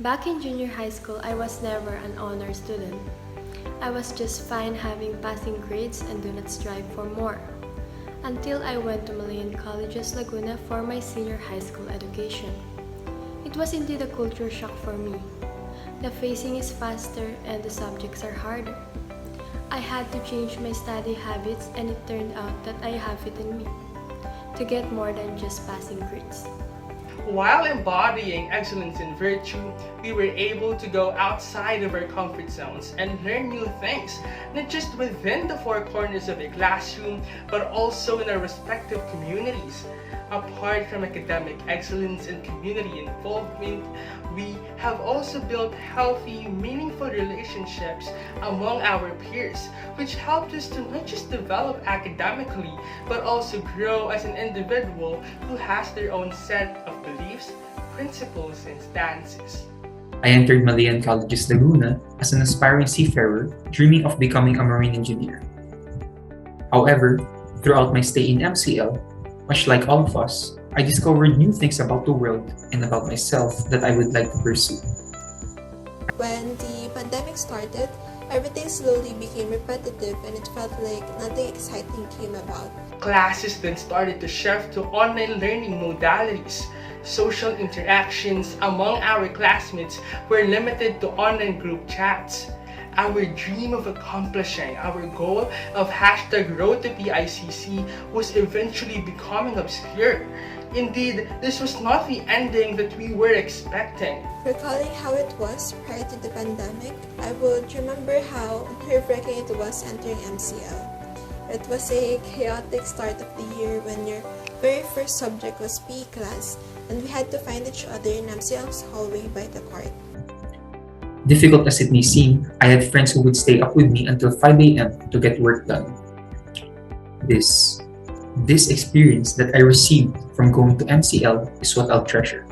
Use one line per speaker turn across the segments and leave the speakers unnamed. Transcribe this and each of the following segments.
Back in junior high school, I was never an honor student. I was just fine having passing grades and do not strive for more. Until I went to Malayan Colleges Laguna for my senior high school education. It was indeed a culture shock for me. The pacing is faster and the subjects are harder. I had to change my study habits and it turned out that I have it in me to get more than just passing grades.
While embodying excellence in virtue, we were able to go outside of our comfort zones and learn new things, not just within the four corners of a classroom, but also in our respective communities. Apart from academic excellence and community involvement, we have also built healthy, meaningful relationships among our peers, which helped us to not just develop academically, but also grow as an individual who has their own set of beliefs, principles, and stances.
I entered Malayan Colleges Laguna as an aspiring seafarer, dreaming of becoming a marine engineer. However, throughout my stay in MCL, much like all of us, I discovered new things about the world and about myself that I would like to pursue.
When the pandemic started, everything slowly became repetitive and it felt like nothing exciting came about.
Classes then started to shift to online learning modalities. Social interactions among our classmates were limited to online group chats. Our dream of accomplishing our goal of #Road to PICC was eventually becoming obscure. Indeed, this was not the ending that we were expecting.
Recalling how it was prior to the pandemic, I would remember how nerve-wracking it was entering MCL. It was a chaotic start of the year when your very first subject was PE class and we had to find each other in MCL's hallway by the court.
Difficult as it may seem, I had friends who would stay up with me until 5 a.m. to get work done. This experience that I received from going to MCL is what I'll treasure.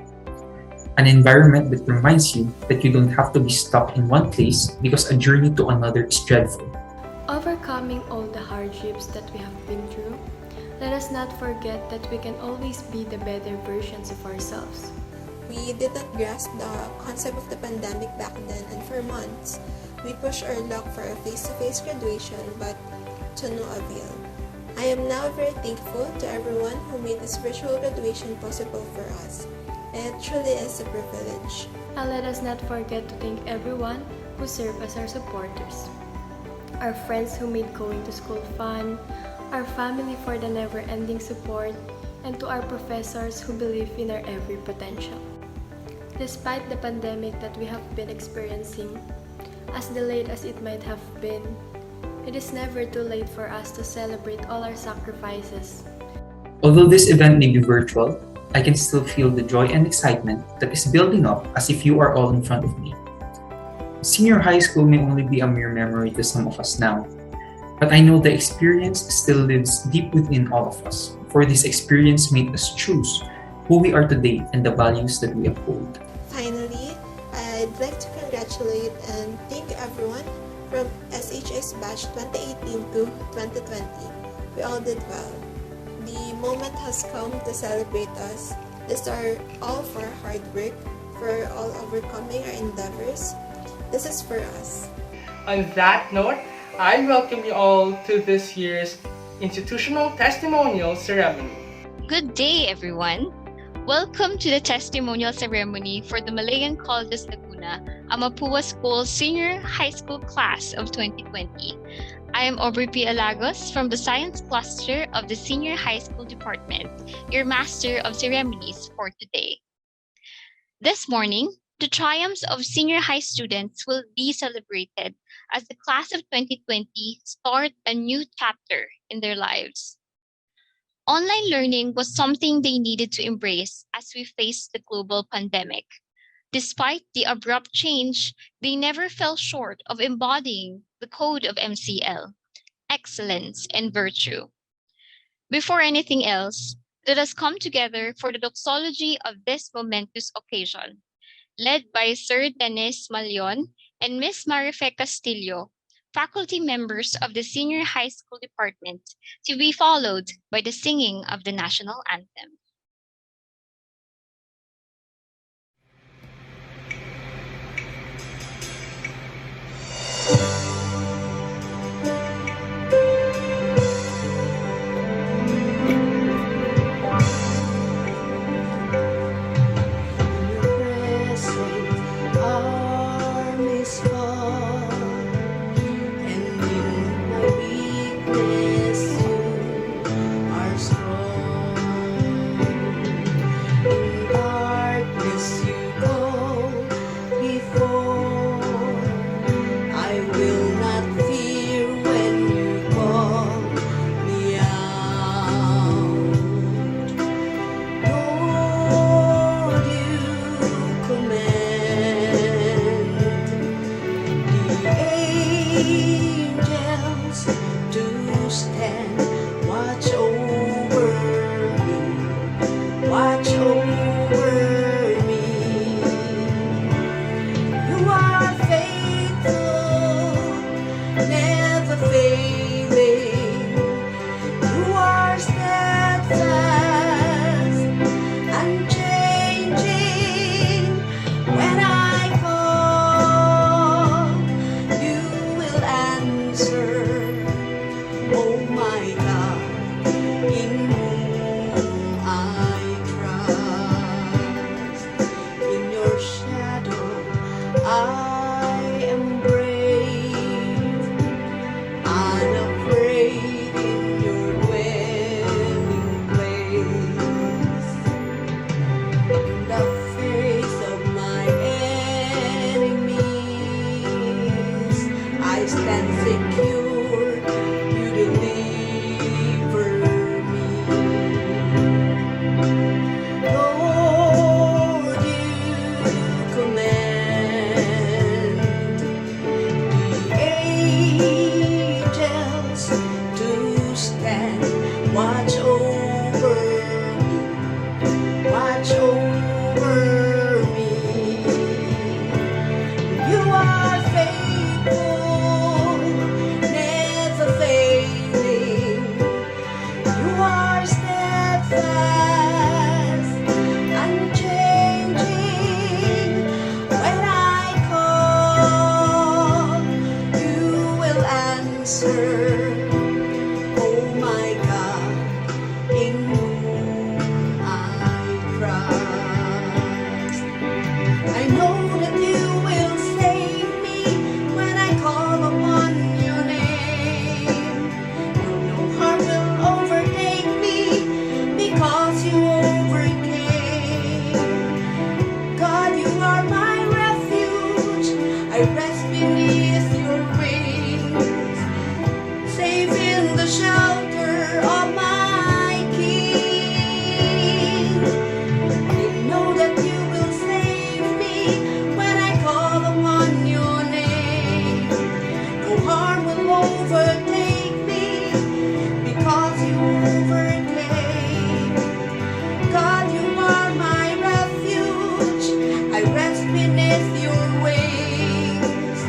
An environment that reminds you that you don't have to be stuck in one place because a journey to another is dreadful.
Overcoming all the hardships that we have been through, let us not forget that we can always be the better versions of ourselves.
We did not grasp the concept of the pandemic back then, and for months, we pushed our luck for a face-to-face graduation, but to no avail. I am now very thankful to everyone who made this virtual graduation possible for us. It truly is a privilege.
And let us not forget to thank everyone who served as our supporters. Our friends who made going to school fun, our family for the never-ending support, and to our professors who believe in our every potential. Despite the pandemic that we have been experiencing, as delayed as it might have been, it is never too late for us to celebrate all our sacrifices.
Although this event may be virtual, I can still feel the joy and excitement that is building up as if you are all in front of me. Senior high school may only be a mere memory to some of us now, but I know the experience still lives deep within all of us, for this experience made us choose who we are today and the values that we uphold.
Finally, I'd like to congratulate and thank everyone from SHS Batch 2018 to 2020. We all did well. The moment has come to celebrate us. These are all for our hard work, for all overcoming our endeavors. This is for us.
On that note, I welcome you all to this year's Institutional Testimonial Ceremony.
Good day, everyone. Welcome to the Testimonial Ceremony for the Malayan Colleges Laguna, a Mapúa School Senior High School Class of 2020. I am Aubrey P. Alagos from the Science Cluster of the Senior High School Department, your Master of Ceremonies for today. This morning, the triumphs of senior high students will be celebrated as the class of 2020 start a new chapter in their lives. Online learning was something they needed to embrace as we faced the global pandemic. Despite the abrupt change, they never fell short of embodying the code of MCL, excellence and virtue. Before anything else, let us come together for the doxology of this momentous occasion, led by Sir Dennis Malion and Miss Marife Castillo, faculty members of the Senior High School Department, to be followed by the singing of the national anthem.
angels to stand, watch over me, watch over me. You are faithful, never failing. You are steadfast, unchanging. When I call, you will answer. Oh my God, in whom I trust. In your shadow, I am brave, unafraid in your dwelling place. In the face of my enemies, I stand secure, you deliver me. Lord, you command the angels to stand, watch over me, watch over me. You are faithful, never failing. You are steadfast, unchanging. When I call, you will answer. Oh my God, in whom I trust. I know that you will save me when I call upon your name. No harm will overtake me because you overcame. God, you are my refuge. I rest beneath your wings, safe in the shelter of my King. I know that you will save me when I call upon your name. No harm will overtake me because you overcame. God, you are my refuge. I rest beneath your wings,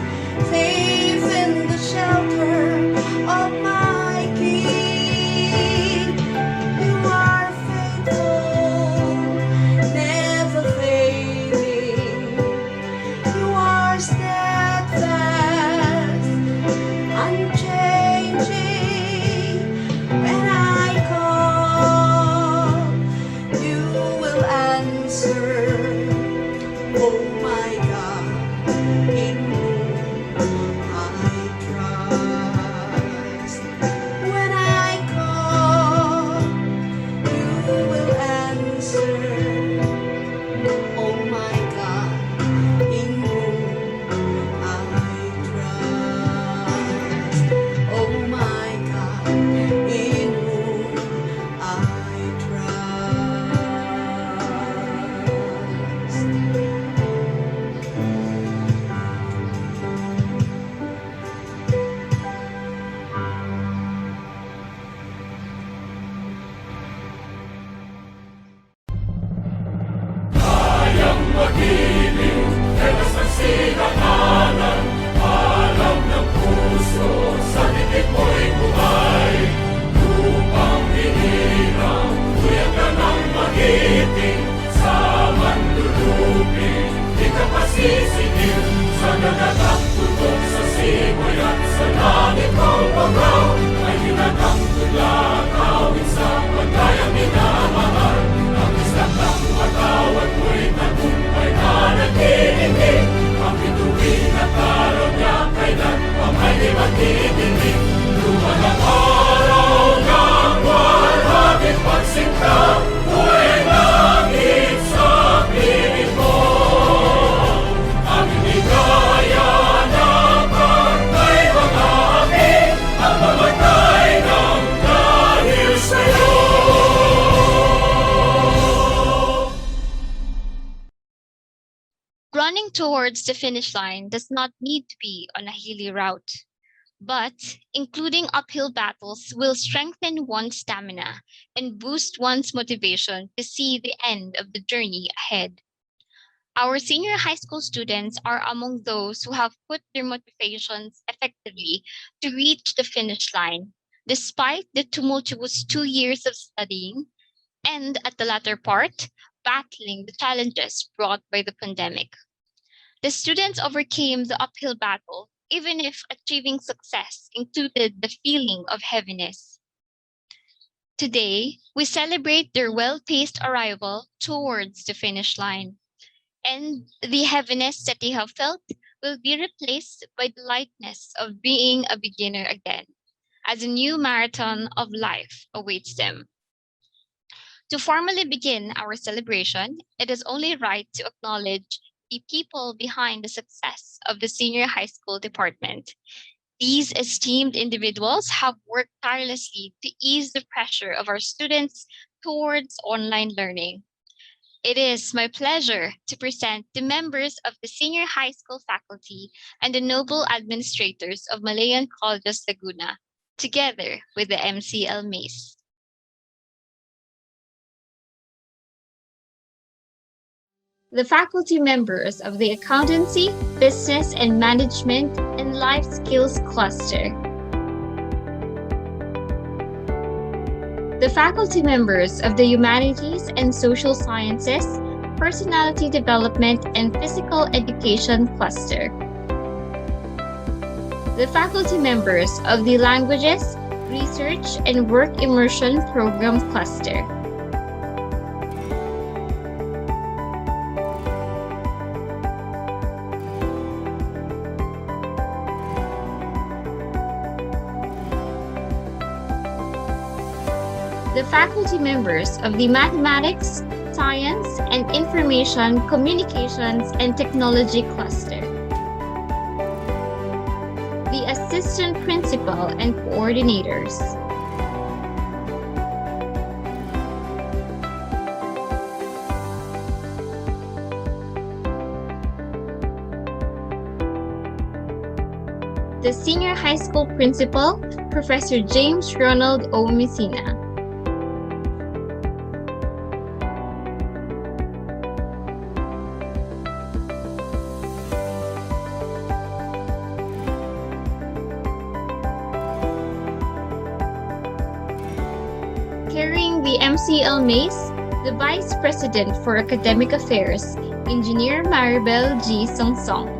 safe in the shelter of my King. You are faithful, never failing. You are steadfast, unchanging. When I call, you will answer. Oh my God, in whom I trust. When I call, you will answer. Oh my God, in whom I trust. Oh my God, in whom I trust.
Running towards the finish line does not need to be on a hilly route. But including uphill battles will strengthen one's stamina and boost one's motivation to see the end of the journey ahead. Our senior high school students are among those who have put their motivations effectively to reach the finish line, despite the tumultuous 2 years of studying and, at the latter part, battling the challenges brought by the pandemic. The students overcame the uphill battle, even if achieving success included the feeling of heaviness. Today, we celebrate their well-paced arrival towards the finish line, and the heaviness that they have felt will be replaced by the lightness of being a beginner again, as a new marathon of life awaits them. To formally begin our celebration, it is only right to acknowledge the people behind the success of the senior high school department. These esteemed individuals have worked tirelessly to ease the pressure of our students towards online learning. It is my pleasure to present the members of the senior high school faculty and the noble administrators of Malayan Colleges Laguna, together with the MCL MACE. The faculty members of the Accountancy, Business and Management, and Life Skills Cluster. The faculty members of the Humanities and Social Sciences, Personality Development, and Physical Education Cluster. The faculty members of the Languages, Research, and Work Immersion Program Cluster. The faculty members of the Mathematics, Science, and Information, Communications, and Technology Cluster. The Assistant Principal and Coordinators. The Senior High School Principal, Professor James Ronald O. Messina. Carrying the MCL MACE, the Vice President for Academic Affairs, Engineer Maribel G. Songsong.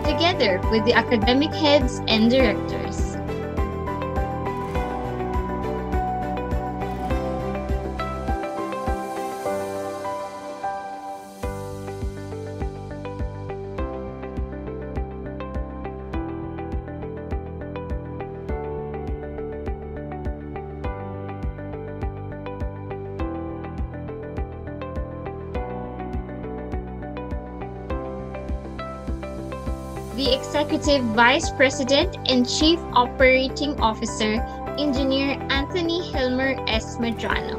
Together with the academic heads and directors. The Executive Vice President and Chief Operating Officer, Engineer Anthony Hilmer S. Medrano.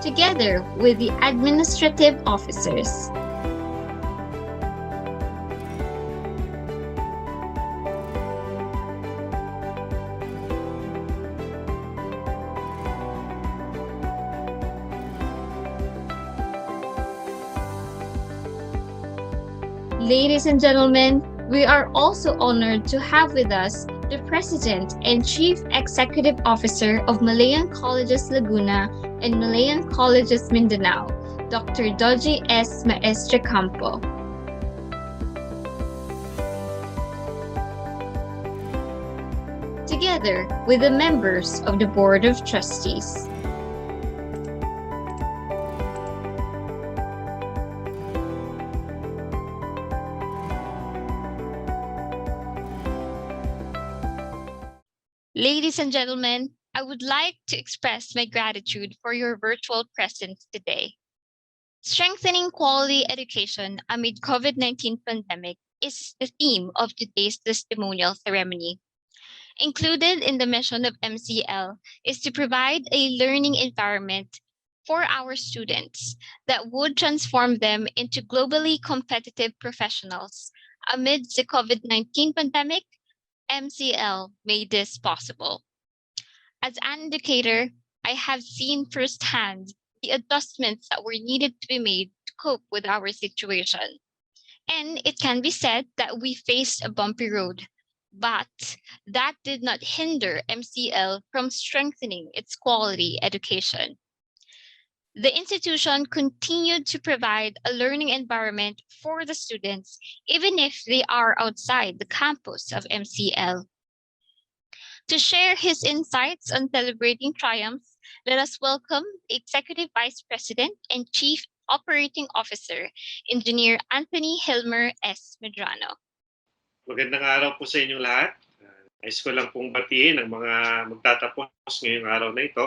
Together with the administrative officers. Ladies and gentlemen, we are also honored to have with us the President and Chief Executive Officer of Malayan Colleges Laguna and Malayan Colleges Mindanao, Dr. Doji S. Maestre Campo. Together with the members of the Board of Trustees. Ladies and gentlemen, I would like to express my gratitude for your virtual presence today. Strengthening quality education amid COVID-19 pandemic is the theme of today's testimonial ceremony. Included in the mission of MCL is to provide a learning environment for our students that would transform them into globally competitive professionals. Amidst the COVID-19 pandemic, MCL made this possible. As an educator, I have seen firsthand the adjustments that were needed to be made to cope with our situation. And it can be said that we faced a bumpy road, but that did not hinder MCL from strengthening its quality education. The institution continued to provide a learning environment for the students, even if they are outside the campus of MCL. To share his insights on celebrating triumphs, let us welcome the Executive Vice President and Chief Operating Officer, Engineer Anthony Hilmer S. Medrano.
Magandang araw po sa inyong lahat. Nais ko lang pong batiin ang mga magtatapos ngayong araw na ito.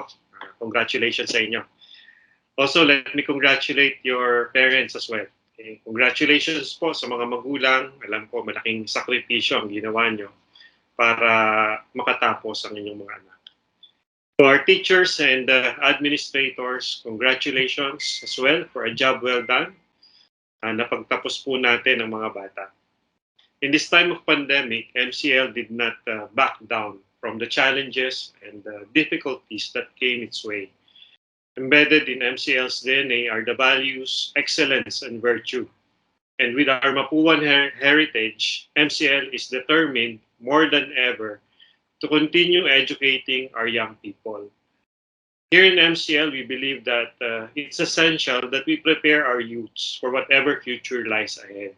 Congratulations sa inyo. Also, let me congratulate your parents as well. Okay? Congratulations po sa mga magulang. Alam ko malaking sakripisyo ang ginawa nyo para makatapos ang inyong mga anak. To our teachers and administrators, congratulations as well for a job well done. Napagtapos po natin ang mga bata. In this time of pandemic, MCL did not back down from the challenges and the difficulties that came its way. Embedded in MCL's DNA are the values, excellence, and virtue. And with our Mapuan heritage, MCL is determined more than ever to continue educating our young people. Here in MCL, we believe that it's essential that we prepare our youths for whatever future lies ahead.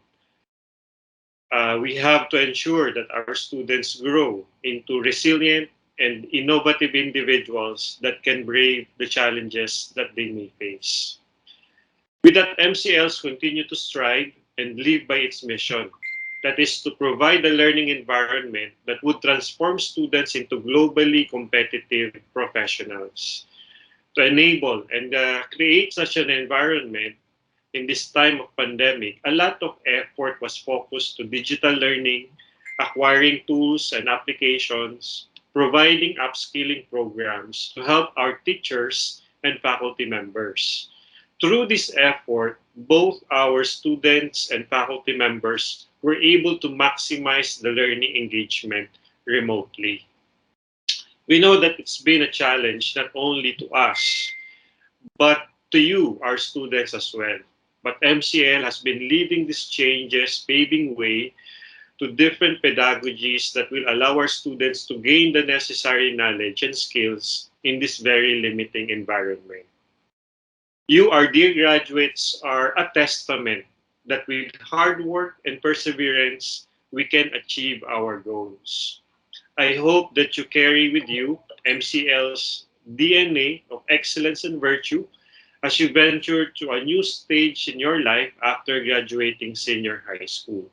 We have to ensure that our students grow into resilient and innovative individuals that can brave the challenges that they may face. With that, MCLs continue to strive and live by its mission, that is to provide a learning environment that would transform students into globally competitive professionals. To enable and create such an environment in this time of pandemic, a lot of effort was focused to digital learning, acquiring tools and applications, providing upskilling programs to help our teachers and faculty members. Through this effort, both our students and faculty members were able to maximize the learning engagement remotely. We know that it's been a challenge not only to us, but to you, our students as well. But MCL has been leading these changes, paving way to different pedagogies that will allow our students to gain the necessary knowledge and skills in this very limiting environment. You, our dear graduates, are a testament that with hard work and perseverance, we can achieve our goals. I hope that you carry with you MCL's DNA of excellence and virtue as you venture to a new stage in your life after graduating senior high school.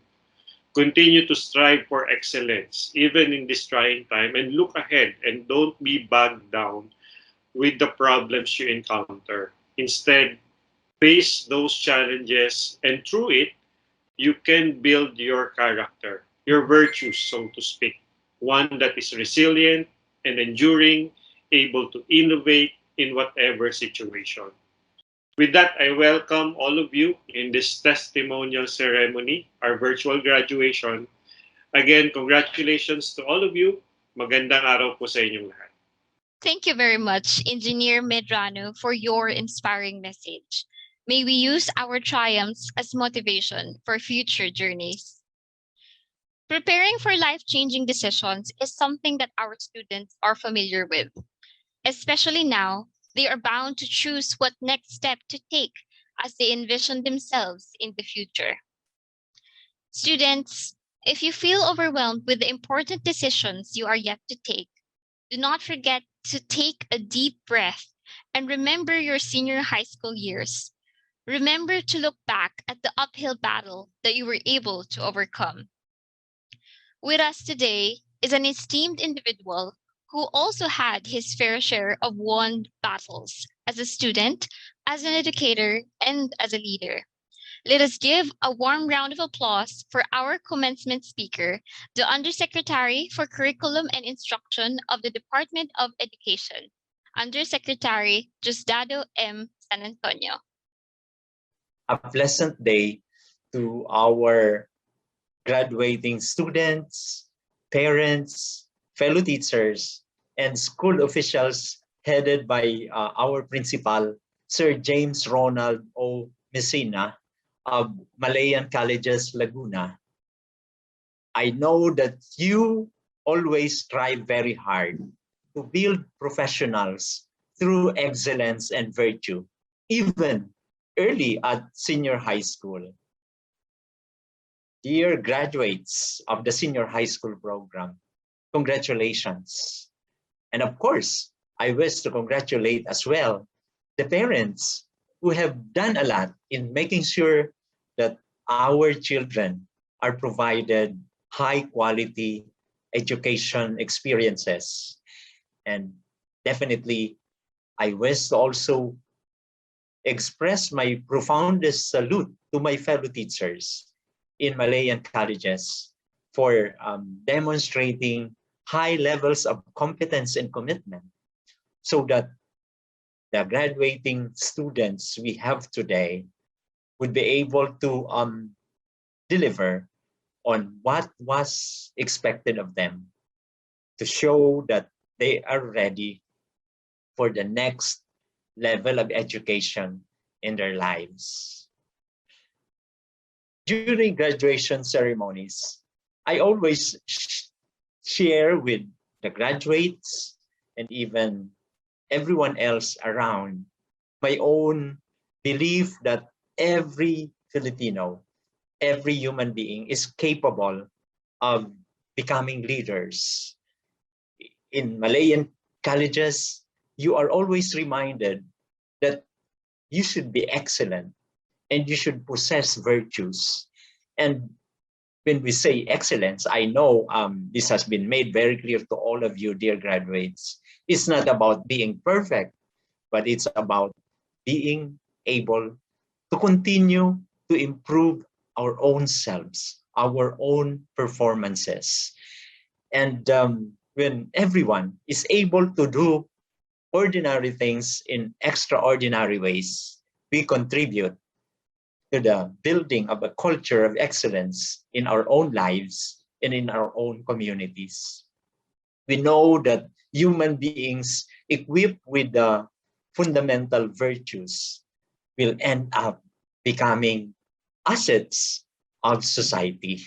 Continue to strive for excellence, even in this trying time, and look ahead and don't be bogged down with the problems you encounter. Instead, face those challenges, and through it, you can build your character, your virtues, so to speak. One that is resilient and enduring, able to innovate in whatever situation. With that, I welcome all of you in this testimonial ceremony, our virtual graduation. Again, congratulations to all of you. Magandang araw po sa inyong lahat.
Thank you very much, Engineer Medrano, for your inspiring message. May we use our triumphs as motivation for future journeys. Preparing for life-changing decisions is something that our students are familiar with. Especially now, they are bound to choose what next step to take as they envision themselves in the future. Students, if you feel overwhelmed with the important decisions you are yet to take, do not forget to take a deep breath and remember your senior high school years. Remember to look back at the uphill battle that you were able to overcome. With us today is an esteemed individual who also had his fair share of won battles as a student, as an educator, and as a leader. Let us give a warm round of applause for our commencement speaker, the Undersecretary for Curriculum and Instruction of the Department of Education, Undersecretary Diosdado M. San Antonio.
A pleasant day to our graduating students, parents, fellow teachers, and school officials headed by our principal, Sir James Ronald O. Messina of Malayan Colleges Laguna. I know that you always strive very hard to build professionals through excellence and virtue, even early at senior high school. Dear graduates of the senior high school program, congratulations. And of course, I wish to congratulate as well the parents who have done a lot in making sure that our children are provided high quality education experiences. And definitely, I wish to also express my profoundest salute to my fellow teachers in Malayan colleges for demonstrating high levels of competence and commitment so that the graduating students we have today would be able to deliver on what was expected of them, to show that they are ready for the next level of education in their lives. During graduation ceremonies, I always share with the graduates and even everyone else around my own belief that every Filipino, every human being is capable of becoming leaders. In Malayan colleges, you are always reminded that you should be excellent and you should possess virtues. And when we say excellence, I know this has been made very clear to all of you, dear graduates. It's not about being perfect, but it's about being able to continue to improve our own selves, our own performances. And when everyone is able to do ordinary things in extraordinary ways, we contribute to the building of a culture of excellence in our own lives and in our own communities. We know that human beings equipped with the fundamental virtues will end up becoming assets of society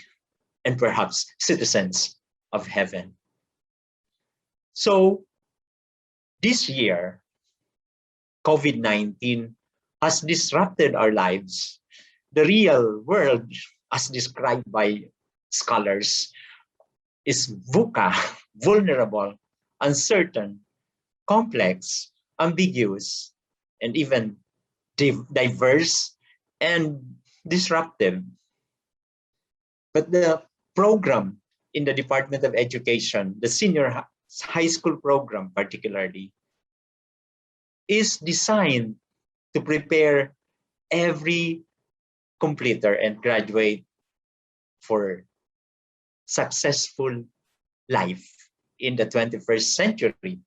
and perhaps citizens of heaven. So this year, COVID-19 has disrupted our lives. The real world, as described by scholars, is VUCA, vulnerable, uncertain, complex, ambiguous, and even diverse and disruptive. But the program in the Department of Education, the senior high school program particularly, is designed to prepare every completer and graduate for successful life in the 21st century.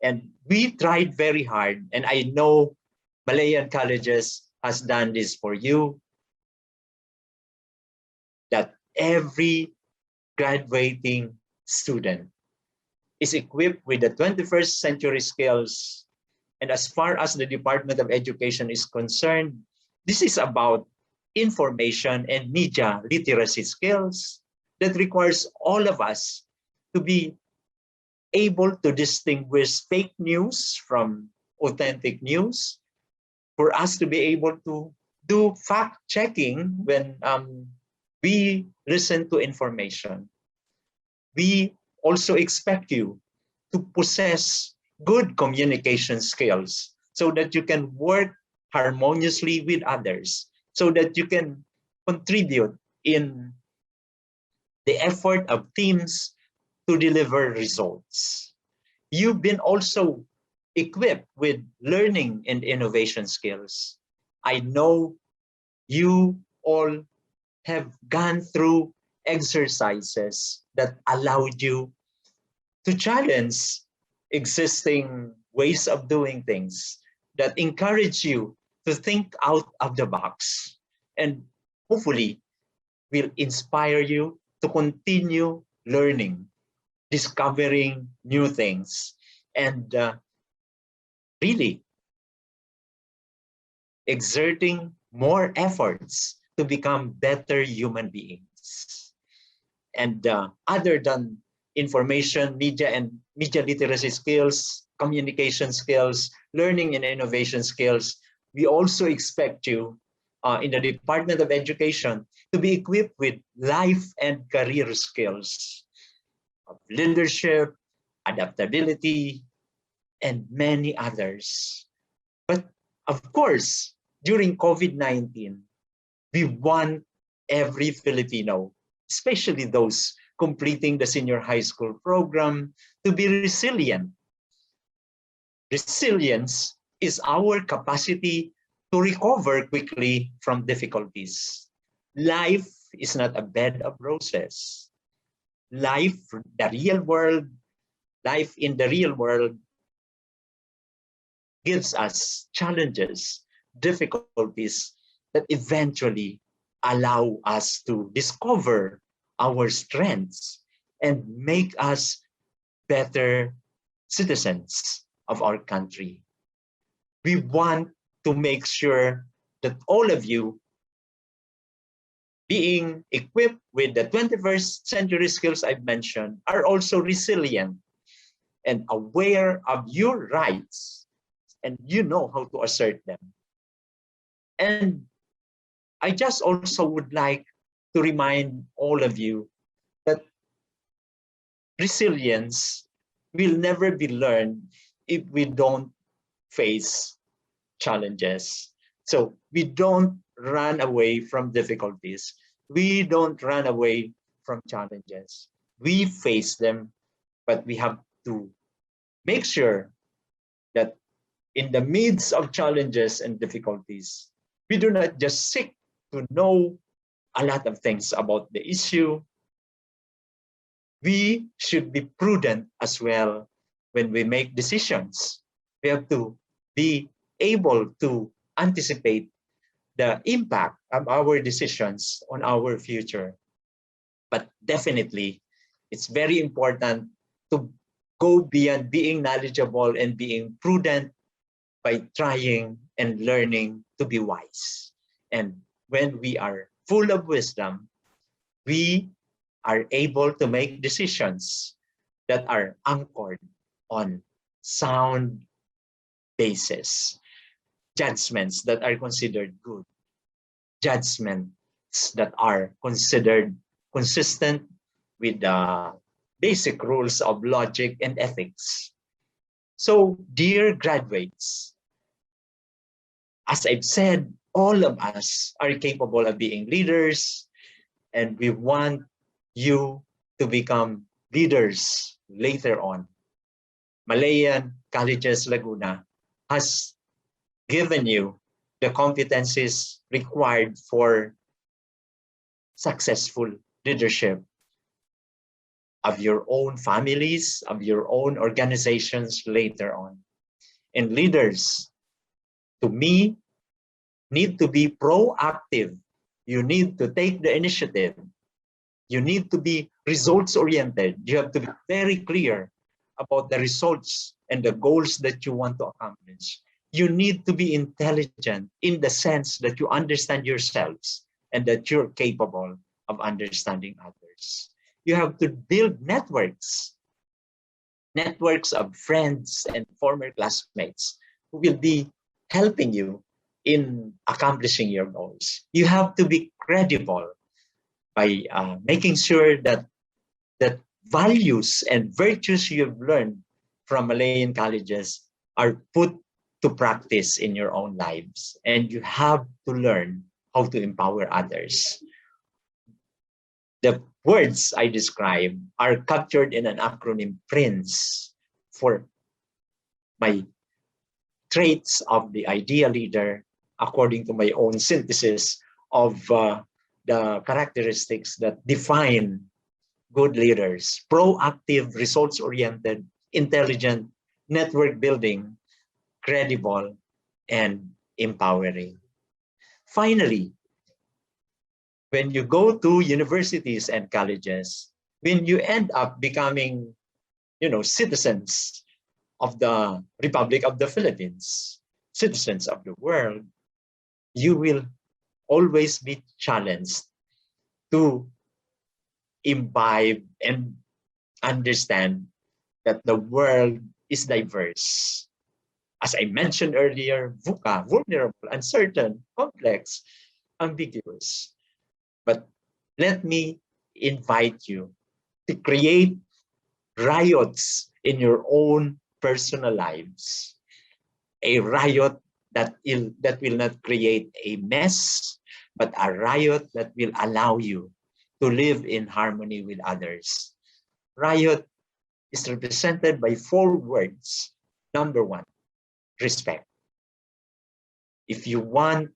And we tried very hard, and I know Malayan Colleges has done this for you, that every graduating student is equipped with the 21st century skills. And as far as the Department of Education is concerned, this is about information and media literacy skills that requires all of us to be able to distinguish fake news from authentic news, for us to be able to do fact checking when we listen to information. We also expect you to possess good communication skills so that you can work harmoniously with others, so that you can contribute in the effort of teams to deliver results. you've been also equipped with learning and innovation skills. I know you all have gone through exercises that allowed you to challenge existing ways of doing things, that encourage you to think out of the box, and hopefully will inspire you to continue learning, discovering new things, and really exerting more efforts to become better human beings. And other than information, media, and media literacy skills, communication skills, learning and innovation skills, we also expect you in the Department of Education to be equipped with life and career skills of leadership, adaptability, and many others. But of course, during COVID-19, we want every Filipino, especially those completing the senior high school program, to be resilient. Resilience is our capacity to recover quickly from difficulties. Life is not a bed of roses. Life in the real world gives us challenges, difficulties that eventually allow us to discover our strengths and make us better citizens of our country. We want to make sure that all of you, being equipped with the 21st century skills I've mentioned, are also resilient and aware of your rights, and you know how to assert them. And I just also would like to remind all of you that resilience will never be learned if we don't face challenges. So we don't run away from difficulties. We don't run away from challenges. We face them, but we have to make sure that in the midst of challenges and difficulties, we do not just seek to know a lot of things about the issue. We should be prudent as well when we make decisions. We have to be able to anticipate the impact of our decisions on our future. But definitely, it's very important to go beyond being knowledgeable and being prudent by trying and learning to be wise. And when we are full of wisdom, we are able to make decisions that are anchored on sound basis, judgments that are considered good, judgments that are considered consistent with the basic rules of logic and ethics. So, dear graduates, as I've said, all of us are capable of being leaders, and we want you to become leaders later on. Malayan Colleges Laguna has given you the competencies required for successful leadership of your own families, of your own organizations later on. And leaders, to me, need to be proactive. You need to take the initiative. You need to be results-oriented. You have to be very clear about the results and the goals that you want to accomplish. You need to be intelligent in the sense that you understand yourselves and that you're capable of understanding others. You have to build networks of friends and former classmates who will be helping you in accomplishing your goals. You have to be credible by making sure that values and virtues you've learned from Malayan colleges are put to practice in your own lives. And you have to learn how to empower others. The words I describe are captured in an acronym, PRINCE, for my traits of the ideal leader according to my own synthesis of the characteristics that define good leaders: proactive, results-oriented, intelligent, network building, credible, and empowering. Finally, when you go to universities and colleges, when you end up becoming, citizens of the Republic of the Philippines, citizens of the world, you will always be challenged to imbibe and understand that the world is diverse. As I mentioned earlier, VUCA, vulnerable, uncertain, complex, ambiguous. But let me invite you to create riots in your own personal lives. A riot that will not create a mess, but a riot that will allow you to live in harmony with others. Riot is represented by 4 words. Number 1, respect. If you want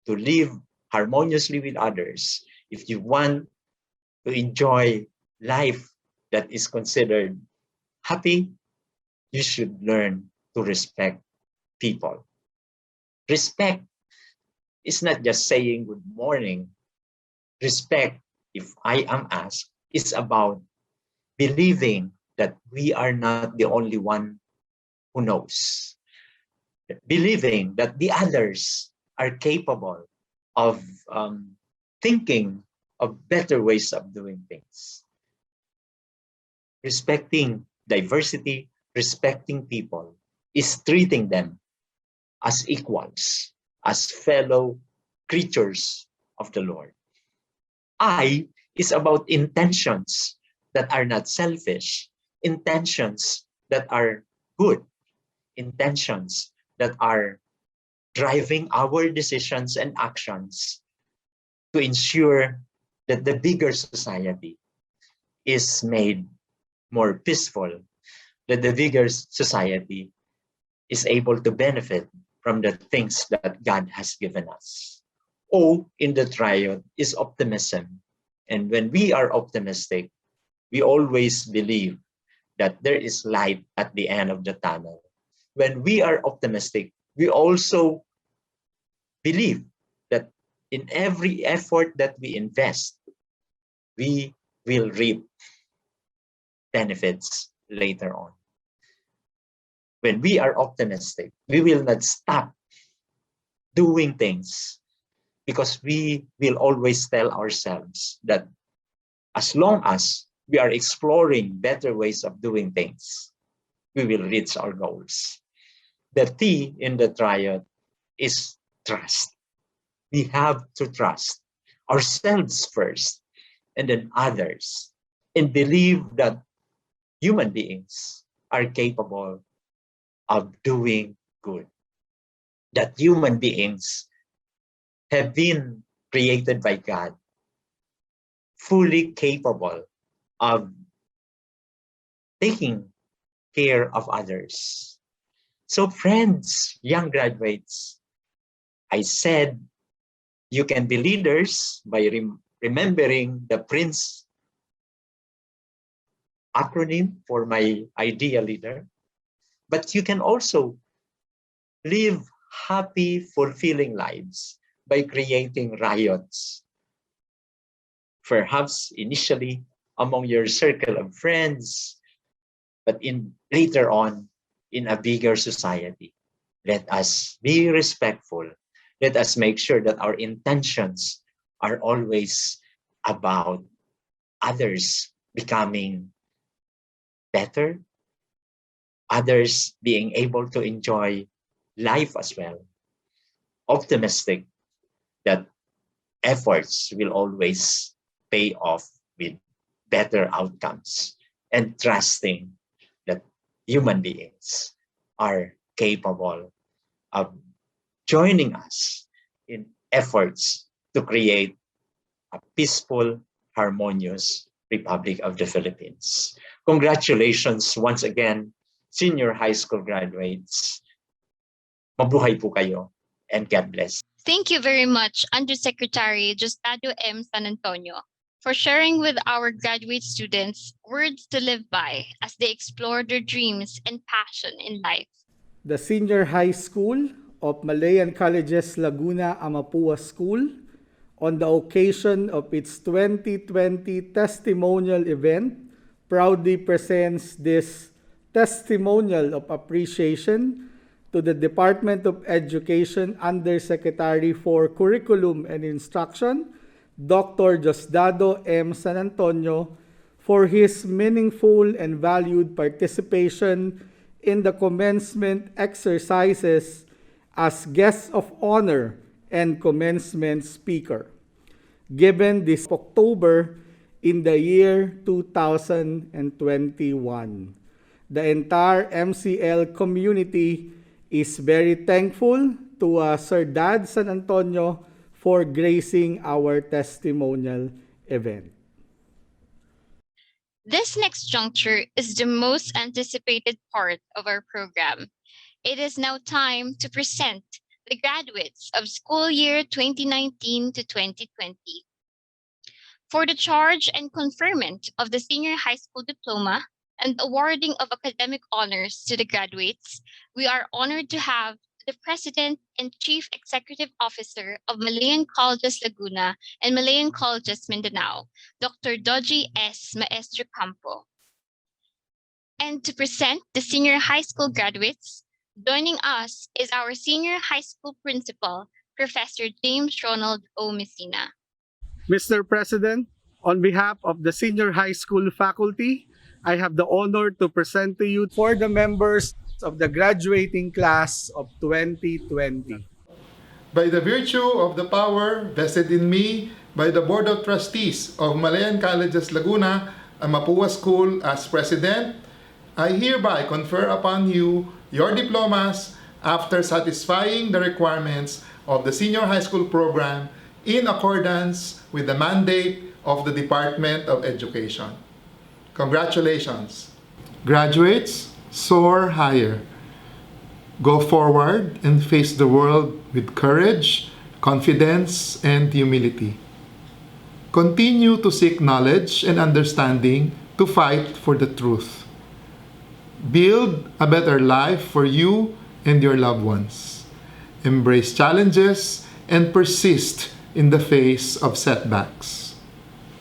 to live harmoniously with others, if you want to enjoy life that is considered happy, you should learn to respect people. Respect is not just saying good morning. Respect, if I am asked, is about believing that we are not the only one who knows. Believing that the others are capable of thinking of better ways of doing things. Respecting diversity, respecting people, is treating them as equals, as fellow creatures of the Lord. I is about intentions that are not selfish, intentions that are good, intentions that are driving our decisions and actions to ensure that the bigger society is made more peaceful, that the bigger society is able to benefit from the things that God has given us. O in the triad is optimism. And when we are optimistic, we always believe that there is light at the end of the tunnel. When we are optimistic, we also believe that in every effort that we invest, we will reap benefits later on. When we are optimistic, we will not stop doing things because we will always tell ourselves that as long as we are exploring better ways of doing things, we will reach our goals. The T in the triad is trust. We have to trust ourselves first and then others, and believe that human beings are capable of doing good. That human beings have been created by God, fully capable of taking care of others. So friends, young graduates, I said you can be leaders by remembering the PRINCE acronym for my ideal leader, but you can also live happy, fulfilling lives by creating riots. Perhaps initially among your circle of friends, but later on in a bigger society. Let us be respectful. Let us make sure that our intentions are always about others becoming better, others being able to enjoy life as well. Optimistic that efforts will always pay off with better outcomes, and trusting that human beings are capable of joining us in efforts to create a peaceful, harmonious Republic of the Philippines. Congratulations once again, senior high school graduates. Mabuhay po kayo and God bless.
Thank you very much, Undersecretary Diosdado M. San Antonio, for sharing with our graduate students words to live by as they explore their dreams and passion in life.
The Senior High School of Malayan Colleges Laguna, Mapúa School, on the occasion of its 2020 testimonial event, proudly presents this testimonial of appreciation to the Department of Education Undersecretary for Curriculum and Instruction, Dr. Diosdado M. San Antonio, for his meaningful and valued participation in the commencement exercises as guest of honor and commencement speaker, given this October in the year 2021. The entire MCL community is very thankful to Sir Dad San Antonio for gracing our testimonial event.
This next juncture is the most anticipated part of our program. It is now time to present the graduates of school year 2019 to 2020. For the charge and conferment of the senior high school diploma and awarding of academic honors to the graduates, we are honored to have the President and Chief Executive Officer of Malayan Colleges Laguna and Malayan Colleges Mindanao, Dr. Doji S. Maestro Campo. And to present the senior high school graduates, joining us is our senior high school principal, Professor James Ronald O. Messina.
Mr. President, on behalf of the senior high school faculty, I have the honor to present to you for the members of the graduating class of 2020.
By the virtue of the power vested in me by the Board of Trustees of Malayan Colleges Laguna and Mapúa School as President, I hereby confer upon you your diplomas after satisfying the requirements of the senior high school program in accordance with the mandate of the Department of Education. Congratulations. Graduates, soar higher. Go forward and face the world with courage, confidence, and humility. Continue to seek knowledge and understanding to fight for the truth. Build a better life for you and your loved ones. Embrace challenges and persist in the face of setbacks.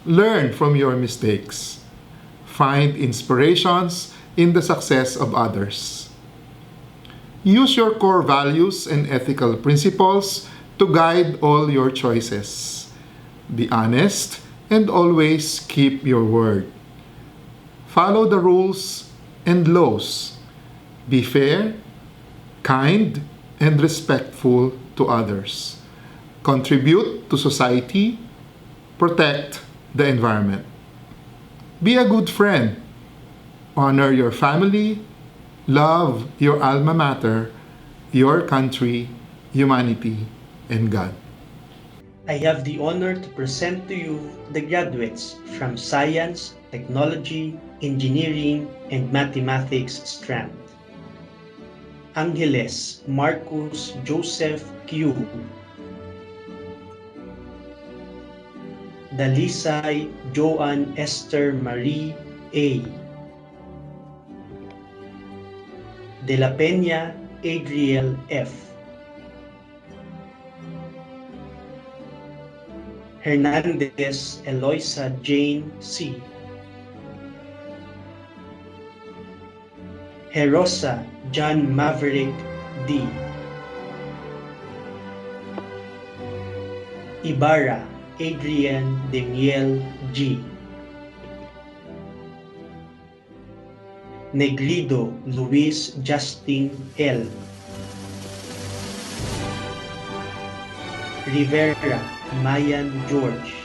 Learn from your mistakes. Find inspirations in the success of others. Use your core values and ethical principles to guide all your choices. Be honest and always keep your word. Follow the rules and laws. Be fair, kind, and respectful to others. Contribute to society. Protect the environment. Be a good friend. Honor your family. Love your alma mater, your country, humanity, and God.
I have the honor to present to you the graduates from Science, Technology, Engineering, and Mathematics strand. Angeles Marcus Joseph Q. Dalisay Joan Esther Marie A. De la Peña Adriel F. Hernandez Eloisa Jane C. Herosa John Maverick D. Ibarra Adrian Daniel G. Negrido Luis Justin L. Rivera Mayan George.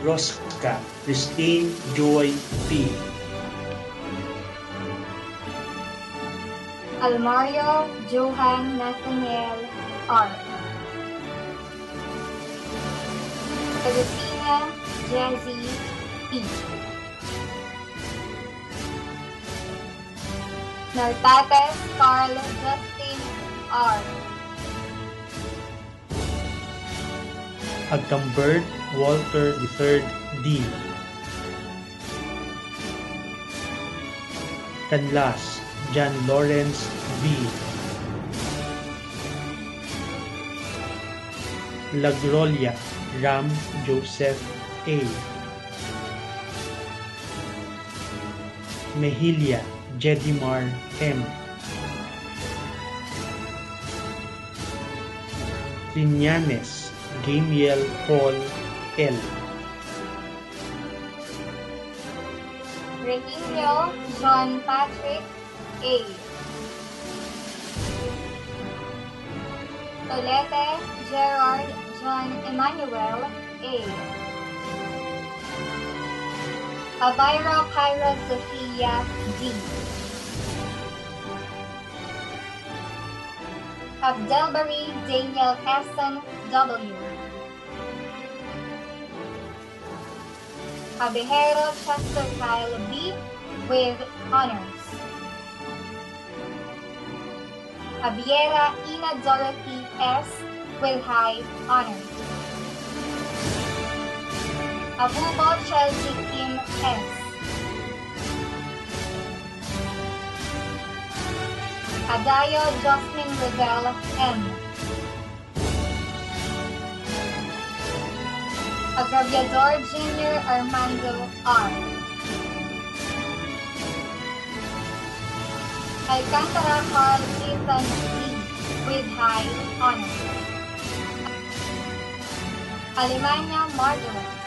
Rosca Christine Joy P.
Almario Johan Nathaniel R. Agustina Jesse P. Nartates Carl Justin R.
Agcambert Walter III D. Canlas John Lawrence V. Lagrolia Ram Joseph A. Mehilia Jedimar M. Triñanes Gamiel Paul L.
Regilio John Patrick A. Tolete Gerard John Emmanuel A. Abayra Kyra Sophia D. Abdelbari Daniel Hassan W. Abejero Chester Kyle B. with honors. Abiera Ina Dorothy S. with high honors. Abubo Chelsea Kim S. Adayo Jocelyn Rosel M. Agraviador Junior Armando R. Alcantara Carl Ethan D. with high honors. Alemania Margaret.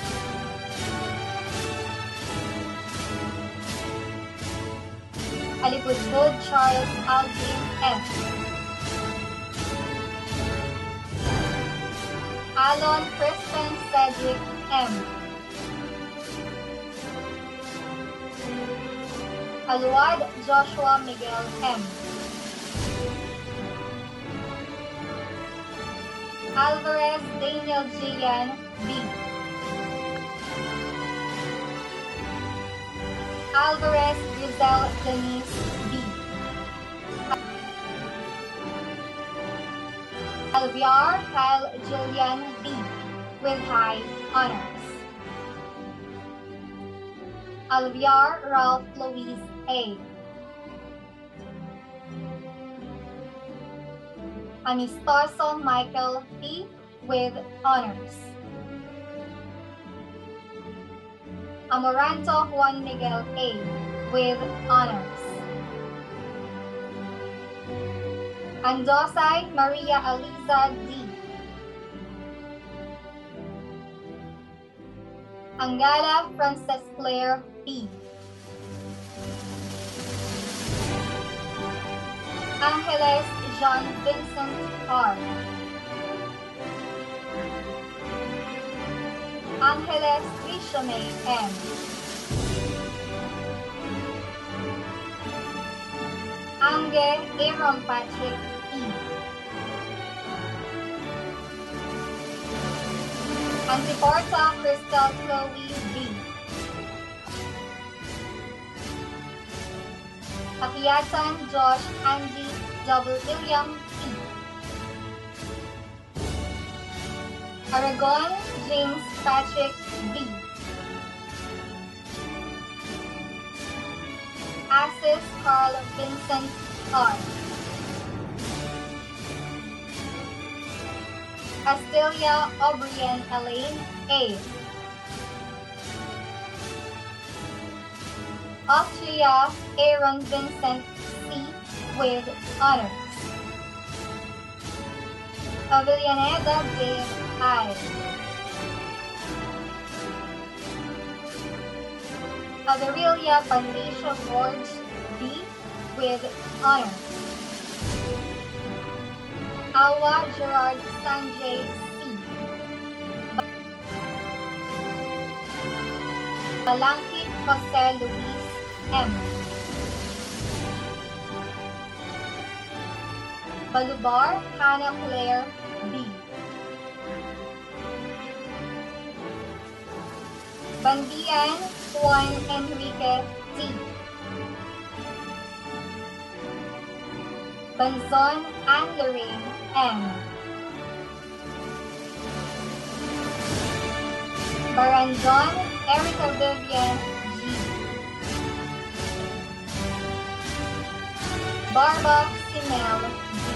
Alipudbud Charles Aldrin F. Alon Kristen Cedric M. Aluad Joshua Miguel M. Alvarez Daniel Jillian B. Alvarez Giselle Denise B. Alviar Kyle Julian B. with high honors. Alviar Ralph Louise A. Amistoso Michael P. with honors. Amoranto Juan Miguel A. with honors. Andosay Maria Aliza D. Angala Frances Claire P. Angeles Jean Vincent R. Angeles Rishame M. Ange Aaron Patrick E. Antiporta Crystal Chloe B. Akiatan Josh Andy W. William P. Aragon James Patrick B. Assis Carl Vincent R. Astelia O'Brien Elaine A. Austria Aaron Vincent C. with honors. Avellaneda Dave I. Aderelia Patricia George B. with honors. Awa Gerard Sanjay C. Balangkit Jose Luis M. Balubar Hannah Claire B. Bandian Juan Enrique T. Banzon Anne Lorraine M. Barandon Erica Vivian G. Barba Simel D.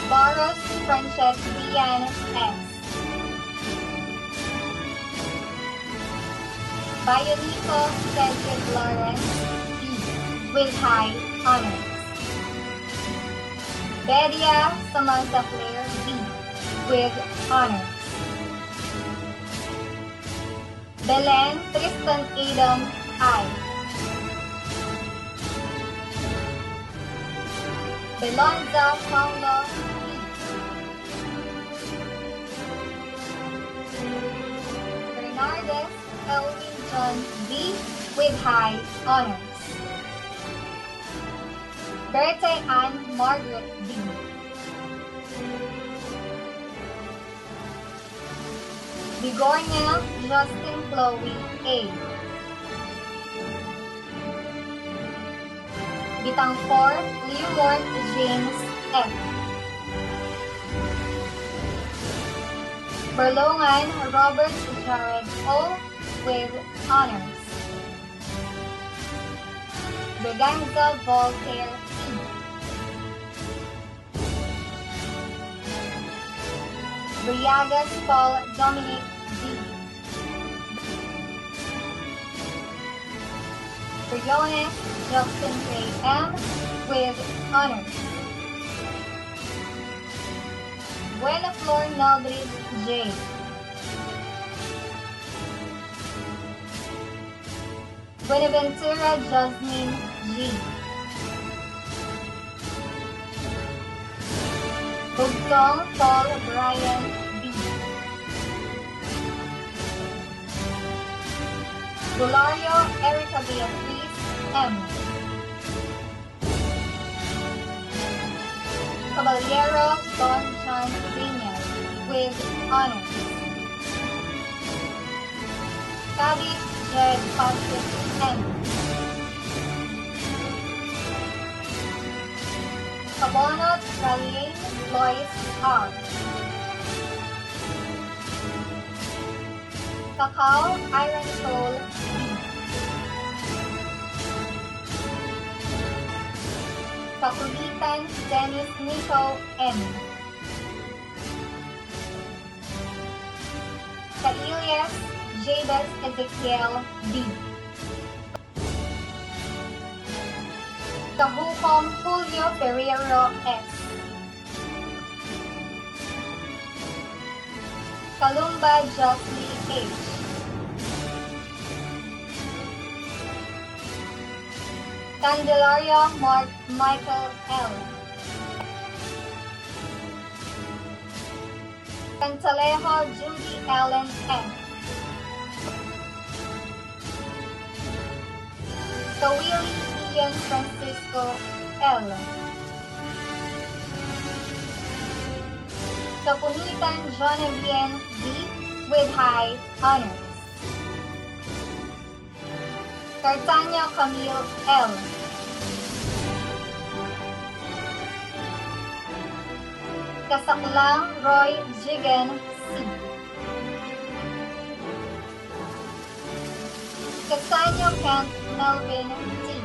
Boros Frances Dian S. Bayonito Cedric Lawrence B. with high honors. Bedia Samantha Claire B. with honors. Belen Tristan Adam I. Belonza Paulo B. Bernardes Elwin John B. with high honors. Berthe Ann Margaret B. Bigornia Justin Chloe A. Bitangfor Leomort James F. Berlongan Robert Jared O. with honors. Berganza Voltaire E. Briagas Paul Dominic D. Briones Justin Ray M. with honors. Buena Flor Naldridge J. Buenaventura Jasmine G. Bugtong Paul Brian B. Bulario Erica Beatriz M. Caballero Don John Daniel with honors. Cabi Jed Patrick M. Cabonot Rallian Lois R. Cacao Iron Soul B. Kakulitan Dennis Nico M. Cailias Jabez Ezekiel B. Kahukom Julio Ferrero S. Kalumba Jocelyn H. Candelaria Mark Michael L. Cantalejo Judy Ellen F. Kawili Ian Francisco L. Kapunitan Jonavian D. with high honors. Cartanya Camille L. Kasaklang Roy Jigen C. Casanyo Kent Melvin T.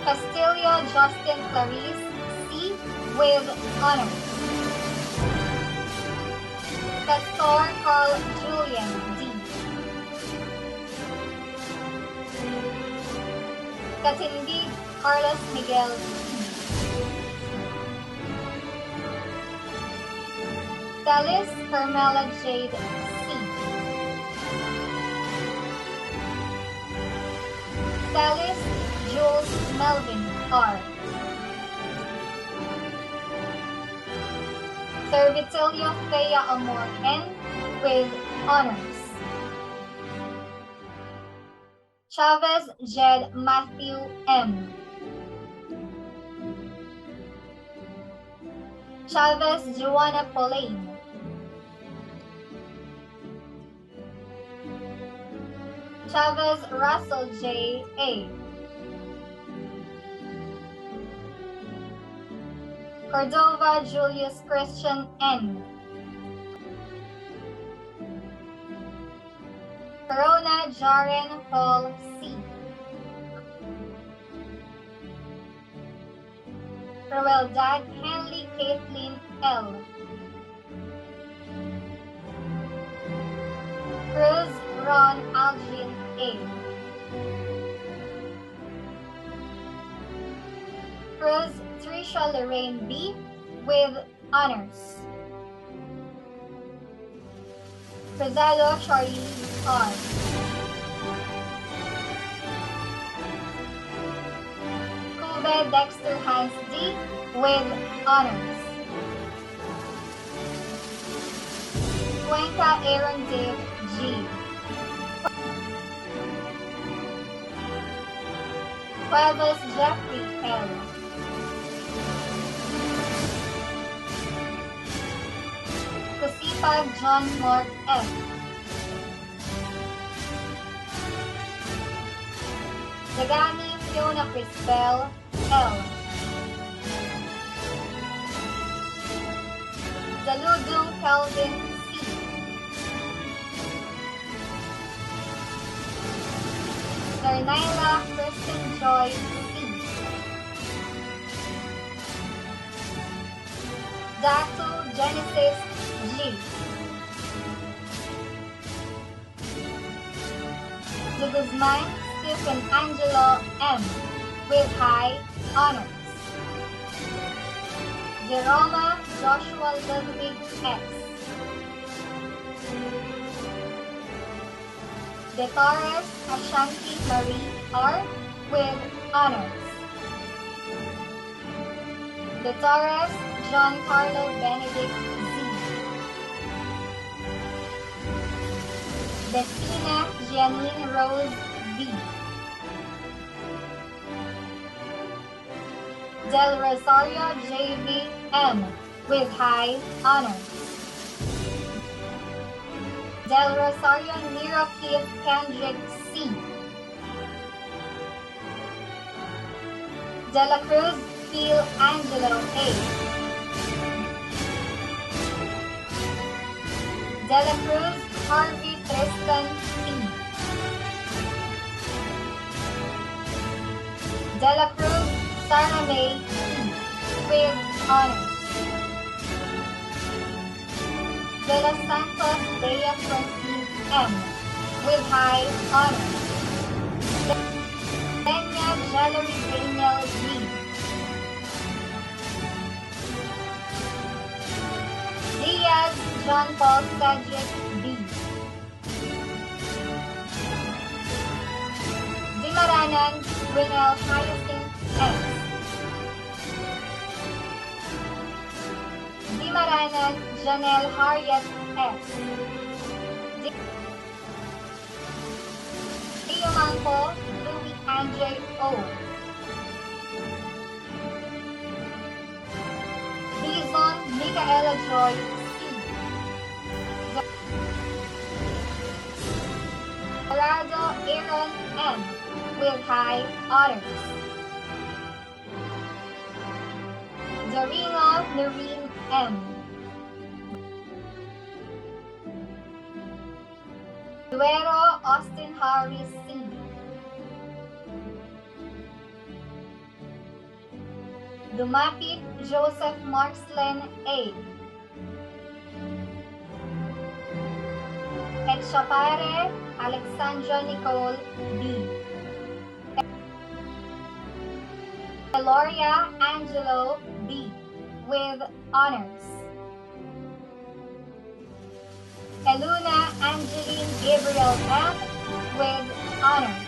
Castillo Justin Clarice C. with honors. Castor Carl Julian D. Katindig Carlos Miguel T. Talis Carmela Jade C. Talis Jules Melvin R. Servitilio Thea Amor N. with honors. Chavez Jed Matthew M. Chavez Joanna Pauline. Chavez Russell J. A. Cordova Julius Christian N. Corona Jaren Paul C. Crueldad Henley Caitlin L. Cruz Ron Algin A. Cruz Trisha Lorraine B. with honors. Cruzado Charlie R. Cube Dexter Hans D. with honors. Cuenca Aaron Dave G. Cuevas Jeffrey L. Kusipag John Mark F. Dagami Fiona Crisbel L. Daludong Kelvin C. Darnaila Kristen Joy C. Datu Genesis G. De Guzman Stephen Angelo M. with high honors. Jeroma Joshua Ludwig X. De Torres Ashanti Marie R. with honors. De Torres John Carlo Benedict Z. Destina Janine Rose V. Del Rosario J.V. M. with high honors. Del Rosario Nero Keith Kendrick C. De la Cruz Phil Angelo A. De la Cruz Harvey Tristan P. De la Cruz Sarah May P. with honors. De los Santos Bea Francine M. with high honors. Peña Valerie Daniel G. Diaz John Paul Cedric B. Dimaranan Winel Hyacinth X. Dimaranan Janelle Harriet X. Diomangco Louis Andre O. Dizon Micaela Joy C. Dorado Aaron M. with high honors. Dorino Noreen M. Duero Austin Harris C. Dumapit Joseph Markslen A. Etchapare Alexandra Nicole B. Eloria Angelo B. with honors. Eluna Angeline Gabriel M. with honors.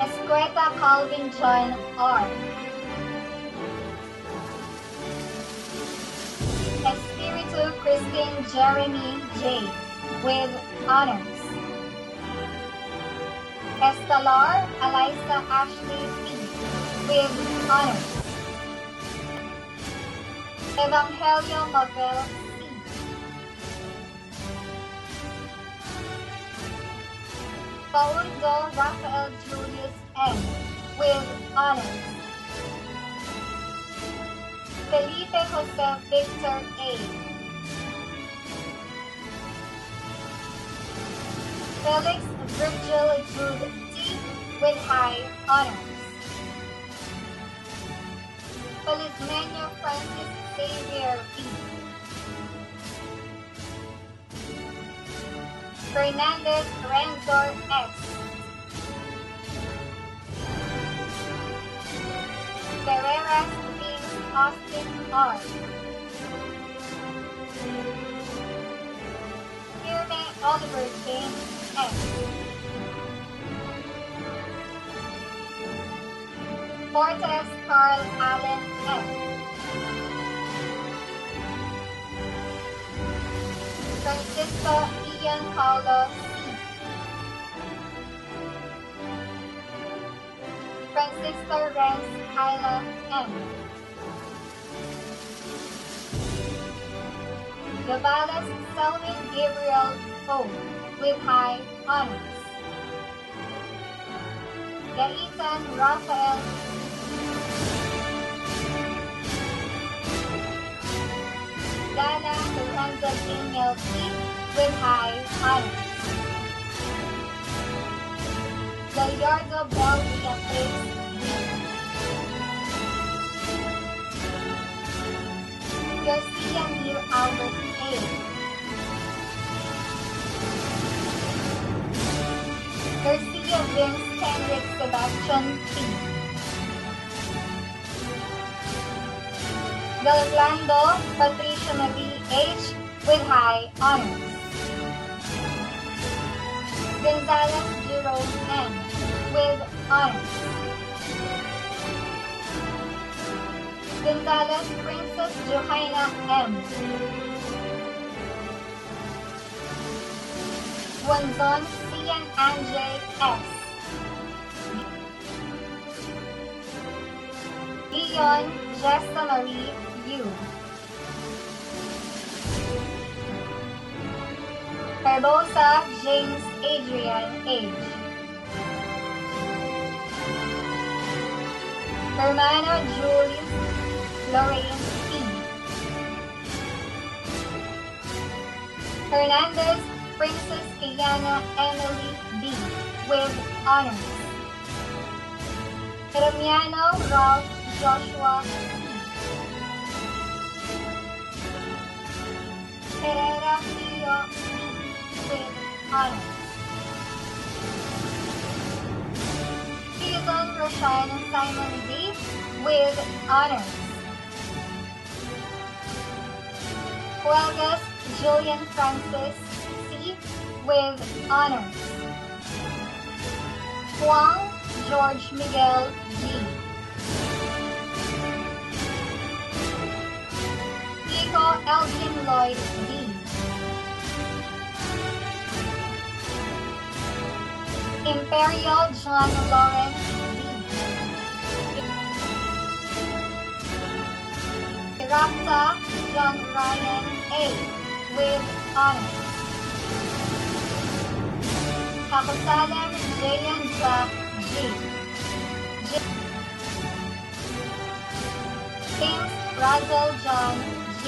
Escueta Calvin John R. Espiritu Christine Jeremy J. with honors. Estelar Eliza Ashley P. with honors. Evangelio Mabel C. Paulo Rafael Julius M. with honors. Felipe Jose Victor A. Felix Virgil Jude T. with high honors. Felizmenio Francis Xavier P. Fernandez Renzor S. Ferreras Vince Austin R. Firme Oliver James S. Fortes Carl Allen S. Francisco Ian Paulo C. Francisco Renz Kyla M. Gavales Selwyn Gabriel O. with high honors. Gaitan Rafael Dana Lorenzo Daniel P. with high honors. Gallardo Bell Beatriz D. Garcia Neil Albert A. Garcia Vince Henrik Sebastian P. Galorlando Patricia Marie H. with high honors. Gonzalez Jerome M. with honors. Gonzalez Princess Johanna M. Wanzon Cian Anjay S. Leon Jessa Marie U. Barbosa James Adrian H. Hermano Julius Lorraine P. Hernandez Princess Kiana Emily B. with honors. Ramiano Ralph Joshua C. Herrera Pio with honors. Susan Roshan Simon D. with honors. Huelgas Julian Francis C. with honors. Huang George Miguel G. Pico Elgin Lloyd D. Imperial John Lawrence D. Rapta John Ryan A. with honors. Kakusalem Jayan Jack G. James Razel John G.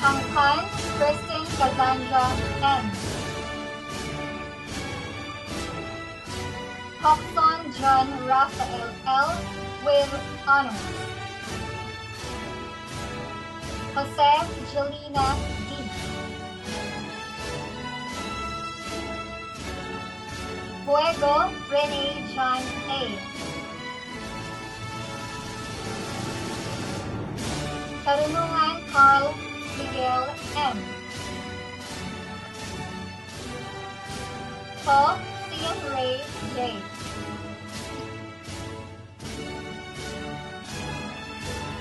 Hangkan Kristen Cassandra M. Hobson John Raphael L. with honors. Jose Jelena D. Fuego Rene John A. Karunungan Carl Miguel M. Paul Cian Ray J.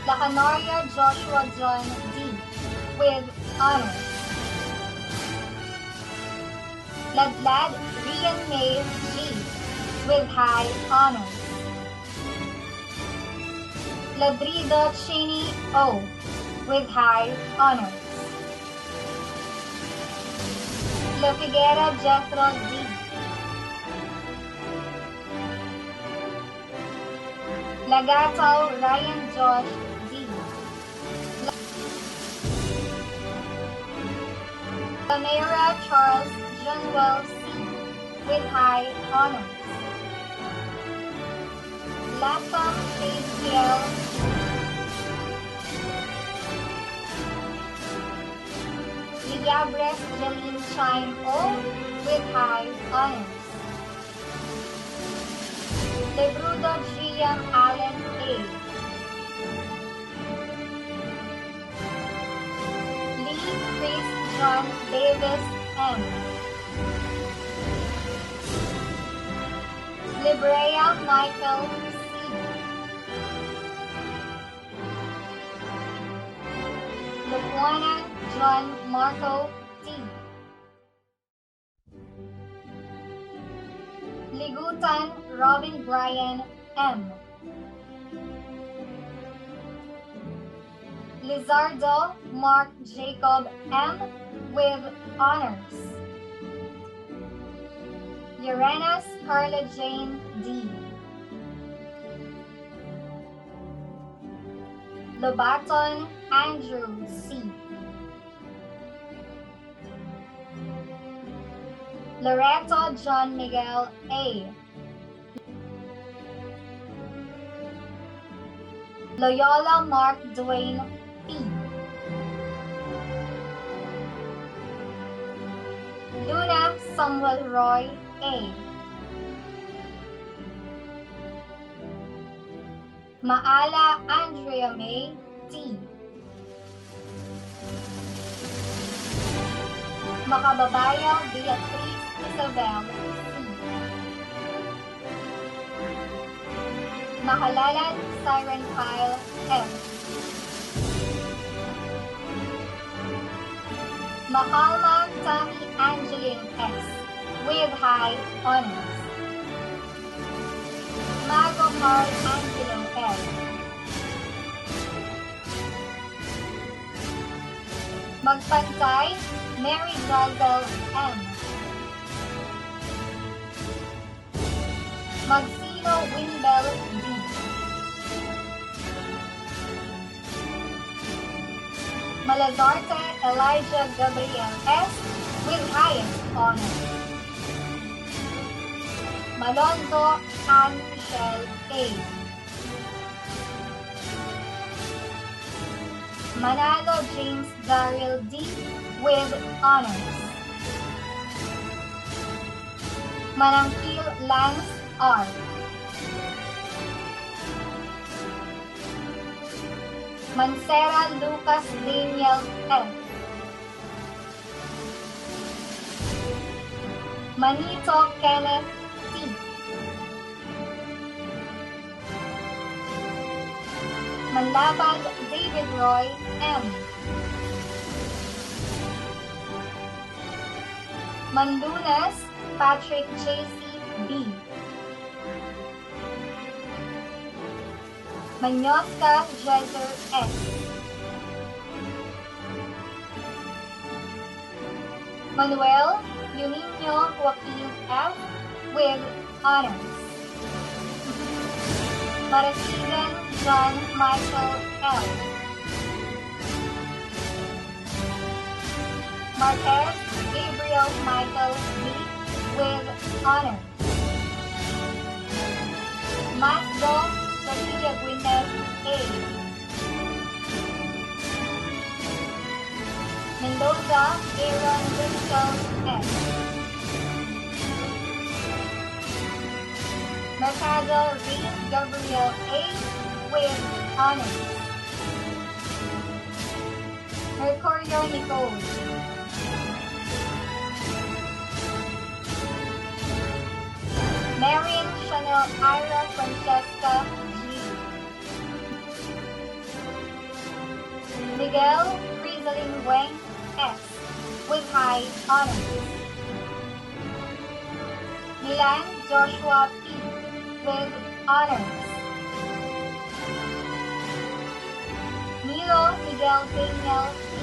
Lacanaria Joshua John D. with honors. Ladlad Rian May G. with high honors. Ladrido Cheney O with high honors. La Figuera Jethro D. Lagato Ryan Josh D. Lanera Charles Junwell C. with high honors. Latham ACL Ligabres Jeline Chime O with high honors. Lebrudo Giam Allen A. Lee Chris John Davis M. Librea Michael C. Lapuana John Marco T. Ligutan Robin Brian M. Lizardo Mark Jacob M. with honors. Uranus Carla Jane D. Lobaton Andrew C. Loreto John Miguel A. Loyola Mark Dwayne P. Luna Samuel Roy A. Maala Andrea May T. Makababayo Beatrice Isabel C. Mahalalan Siren Kyle F. Makalma Tammy Angeline S. with high honors. Mago Carl Angelo F. Magpantay Mary Drazel M. Magsino Winbel D. Malazarte Elijah Gabriel S. with highest honor. Malonzo Ann Michelle A. Manalo James Daryl D. with honors. Manangkil Lance R. Mansera Lucas Daniel F. Manito Kenneth T. Manlapag David Roy M. Manlunas Patrick J.C. B. Manyoska Jezer S. Manuel Eugenio Joaquin F. with honors. Marasigan John Michael L. Marquez Gabriel Michael D. with honors. Masdo Sophia Gwyneth A. Mendoza Aaron Winston S. Mercado Reed Gabriel A. with honors. Mercurio Nicole. Marian Chanel Ira Francesca G. Miguel Rizalin Wang S. with high honors. Milan Joshua P. with honors. Arturo Miguel Daniel P.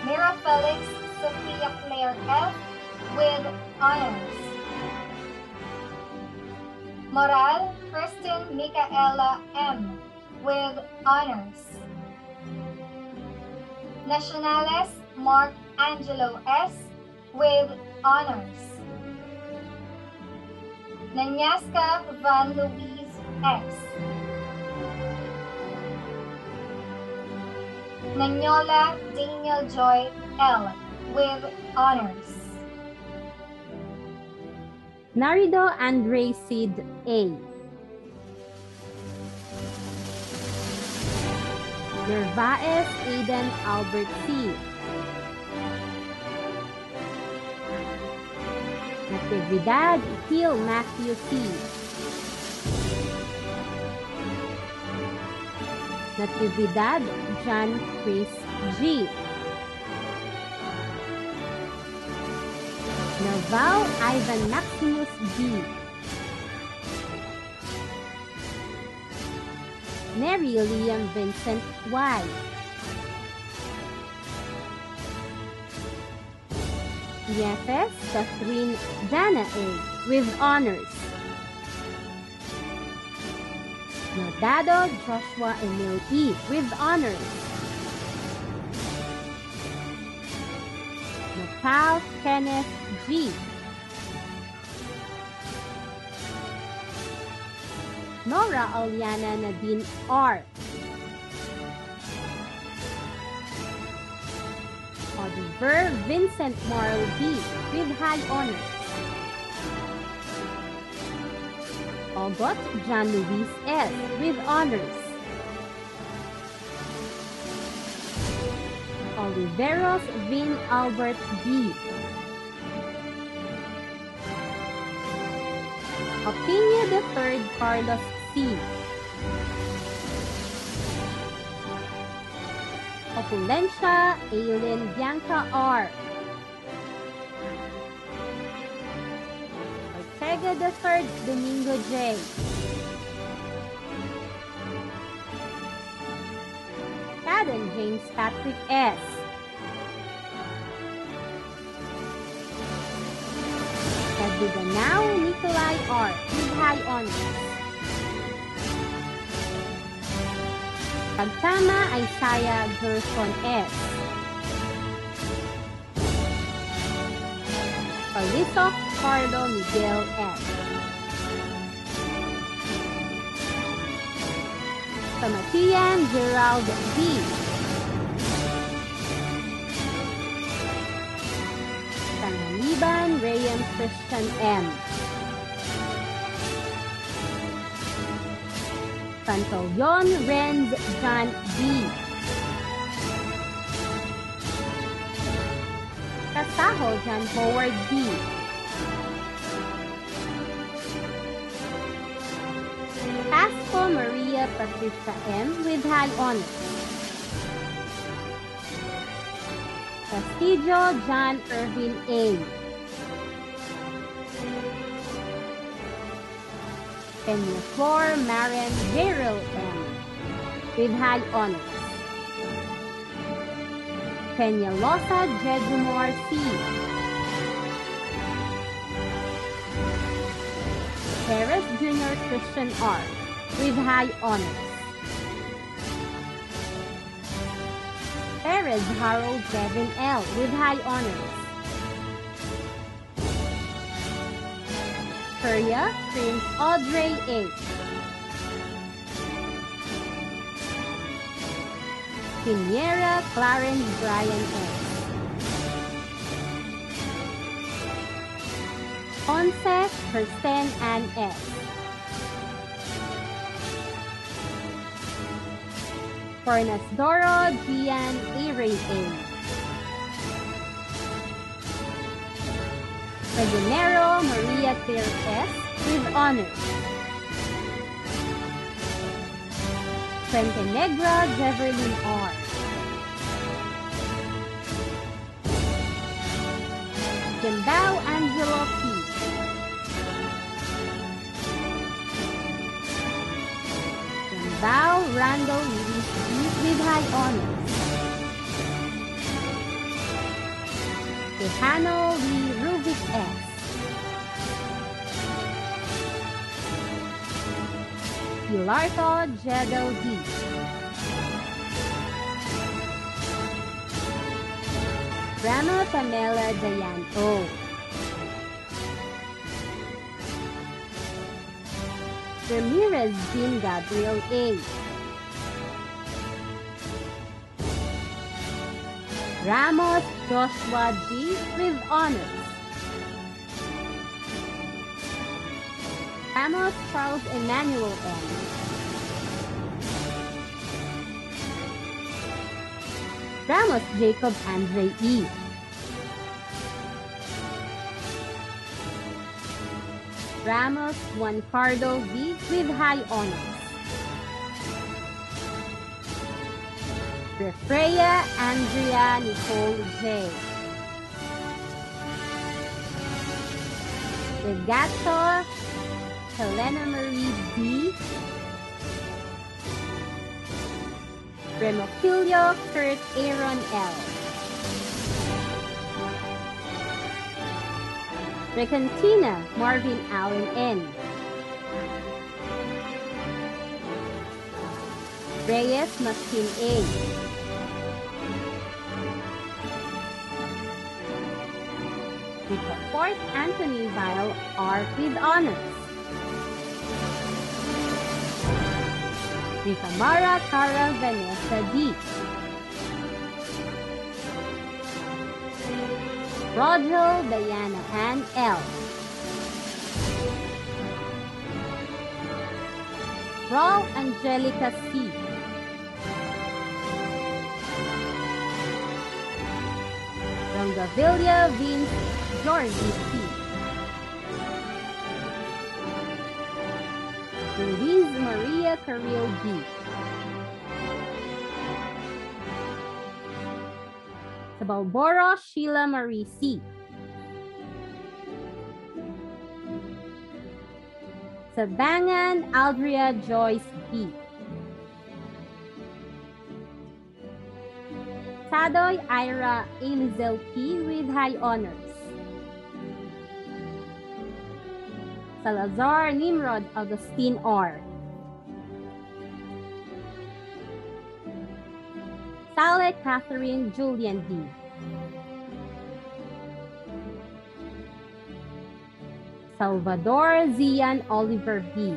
Mira Felix Sophia Claire F. with honors. Moral Kristen Micaela M. with honors. Nacionales Mark Angelo S. with honors. Nanyasca Van Louise X. Nanyola Daniel Joy L. with honors.
Narido Andre Sid A. Nervaez Aiden Albert C. Natividad Hill Matthew C. Natividad John Chris G. Nerval Ivan Maximus G. Mary Liam Vincent Y. Nieves Catherine Dana A. with honors. Nodado Joshua Emil E. with honors. Napal Kenneth G. Nora Aliana Nadine R. Oliver Vincent Morrow B. with high honors. Ogot John Luis S. with honors. Oliveros Vin Albert B. Opinio III Carlos C. Opulencia Aileen Bianca R. Ortega III Domingo J. Cadden James Patrick S. Now Nikolai R. with high honors. Pagtama Isaiah Gerson S. Palisok Carlo Miguel S. Samatian Gerald D. Sanganiban Rayam Christian M. Pantolion Renz John D. Kasaho John Howard D. Pasco Maria Patricia M. with high honors. Castillo John Irvin A. Peñaflor Maren Gerald M. with high honors. Peñalosa Jedumor C. Perez Jr. Christian R. with high honors. Perez Harold Devin L. with high honors. Korea Prince Audrey A. Pinera Clarence Brian S. Ponce Kirsten Ann S. Fornasdoro Gian A. A. Regenero Maria Claire S. with honors. Fuentenegra Jeverlyn R. Kimbao Angelo P. Val Randall Lewis with high honors. Tejano Lee Rubik S. Pilarto Jedel D. Rama Pamela Dayan O. Ramirez Jean Gabriel A. Ramos Joshua G. with honors. Ramos Charles Emmanuel M. Ramos Jacob Andre E. Ramos Juan Cardo V. with high honors. Refreya Andrea Nicole J. Regato Helena Marie D. Remocilio Kurt Aaron L. Recantina Marvin Allen N. Reyes Maskin A. Rica Fort Anthony Vile R. with honors. Rica Mara Cara Vanessa D. Rodgel Diana Ann L. Raul Angelica C. Rongavilla Vince Georgie C. Louise Maria Carrillo D. Sa Balboro, Sheila Marie C. Sa Bangan, Aldria Joyce B. Sadoy Ira Elizel P. with high honors. Salazar Nimrod Augustine R. Sale Catherine Julian D. Salvador Zian Oliver B.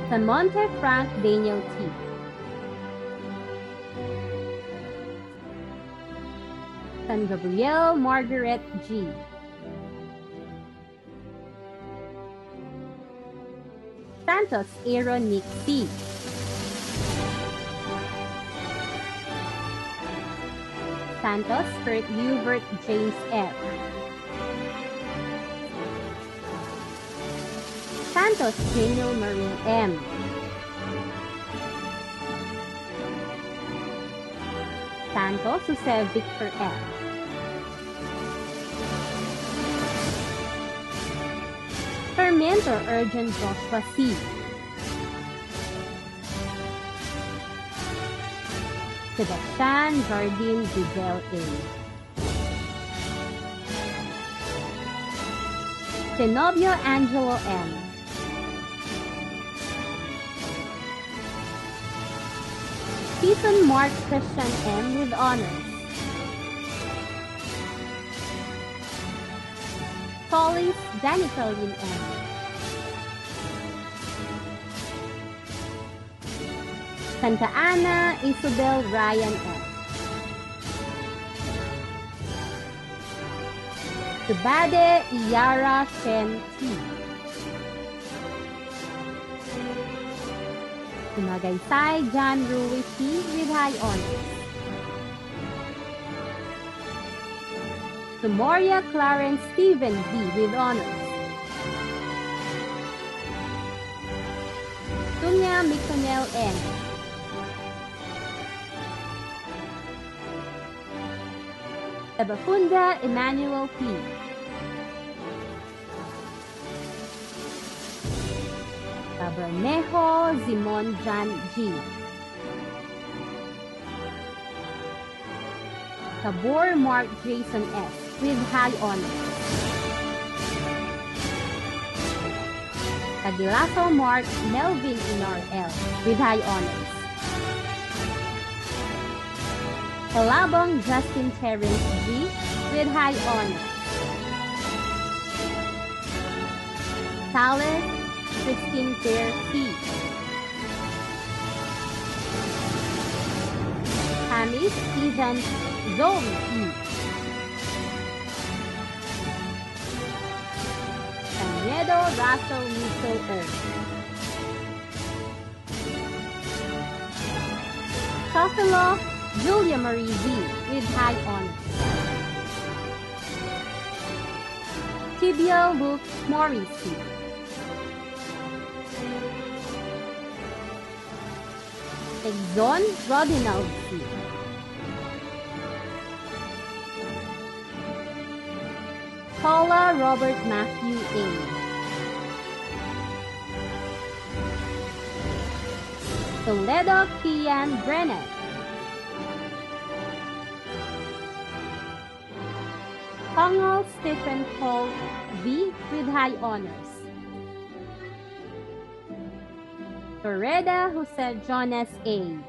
Samonte Frank Daniel T. San Gabriel Margaret G. Santos Aaron Nick C. Santos Kurt Hubert James F. Santos Daniel Marine M. Santos Jose Victor F. Fermento Urgent Joshua C. Sebastian Jardine Vidal A. Zenobio Angelo M. Stephen Mark Christian M. with honors. Solis Danicalin M. Santa Ana Isabel Ryan M. Subade Iyara Shen T. Sumagaysay John Rui T. with high honors. Sumoria Clarence Stephen B. with honors. Tunya Mikonel N. Tabafunda Emmanuel P. Tabernejo Zimon Jan G. Tabor Mark Jason S. with high honors. Tagilaso Mark Melvin Inar L. with high honors. Calabong Justin Terrence G. with high honors. Thales Christine Fair P. Hamis Ethan Zoe E. Canedo Russell Niso O. Sofilo Julia Marie V. with high honors. Tibio Luke Morrissey. Exon Rodinald C. Paula Robert Matthew A. Toledo Kian Brennan. Congol Stephen Paul V. with high honors. Torreda Jose Jonas A.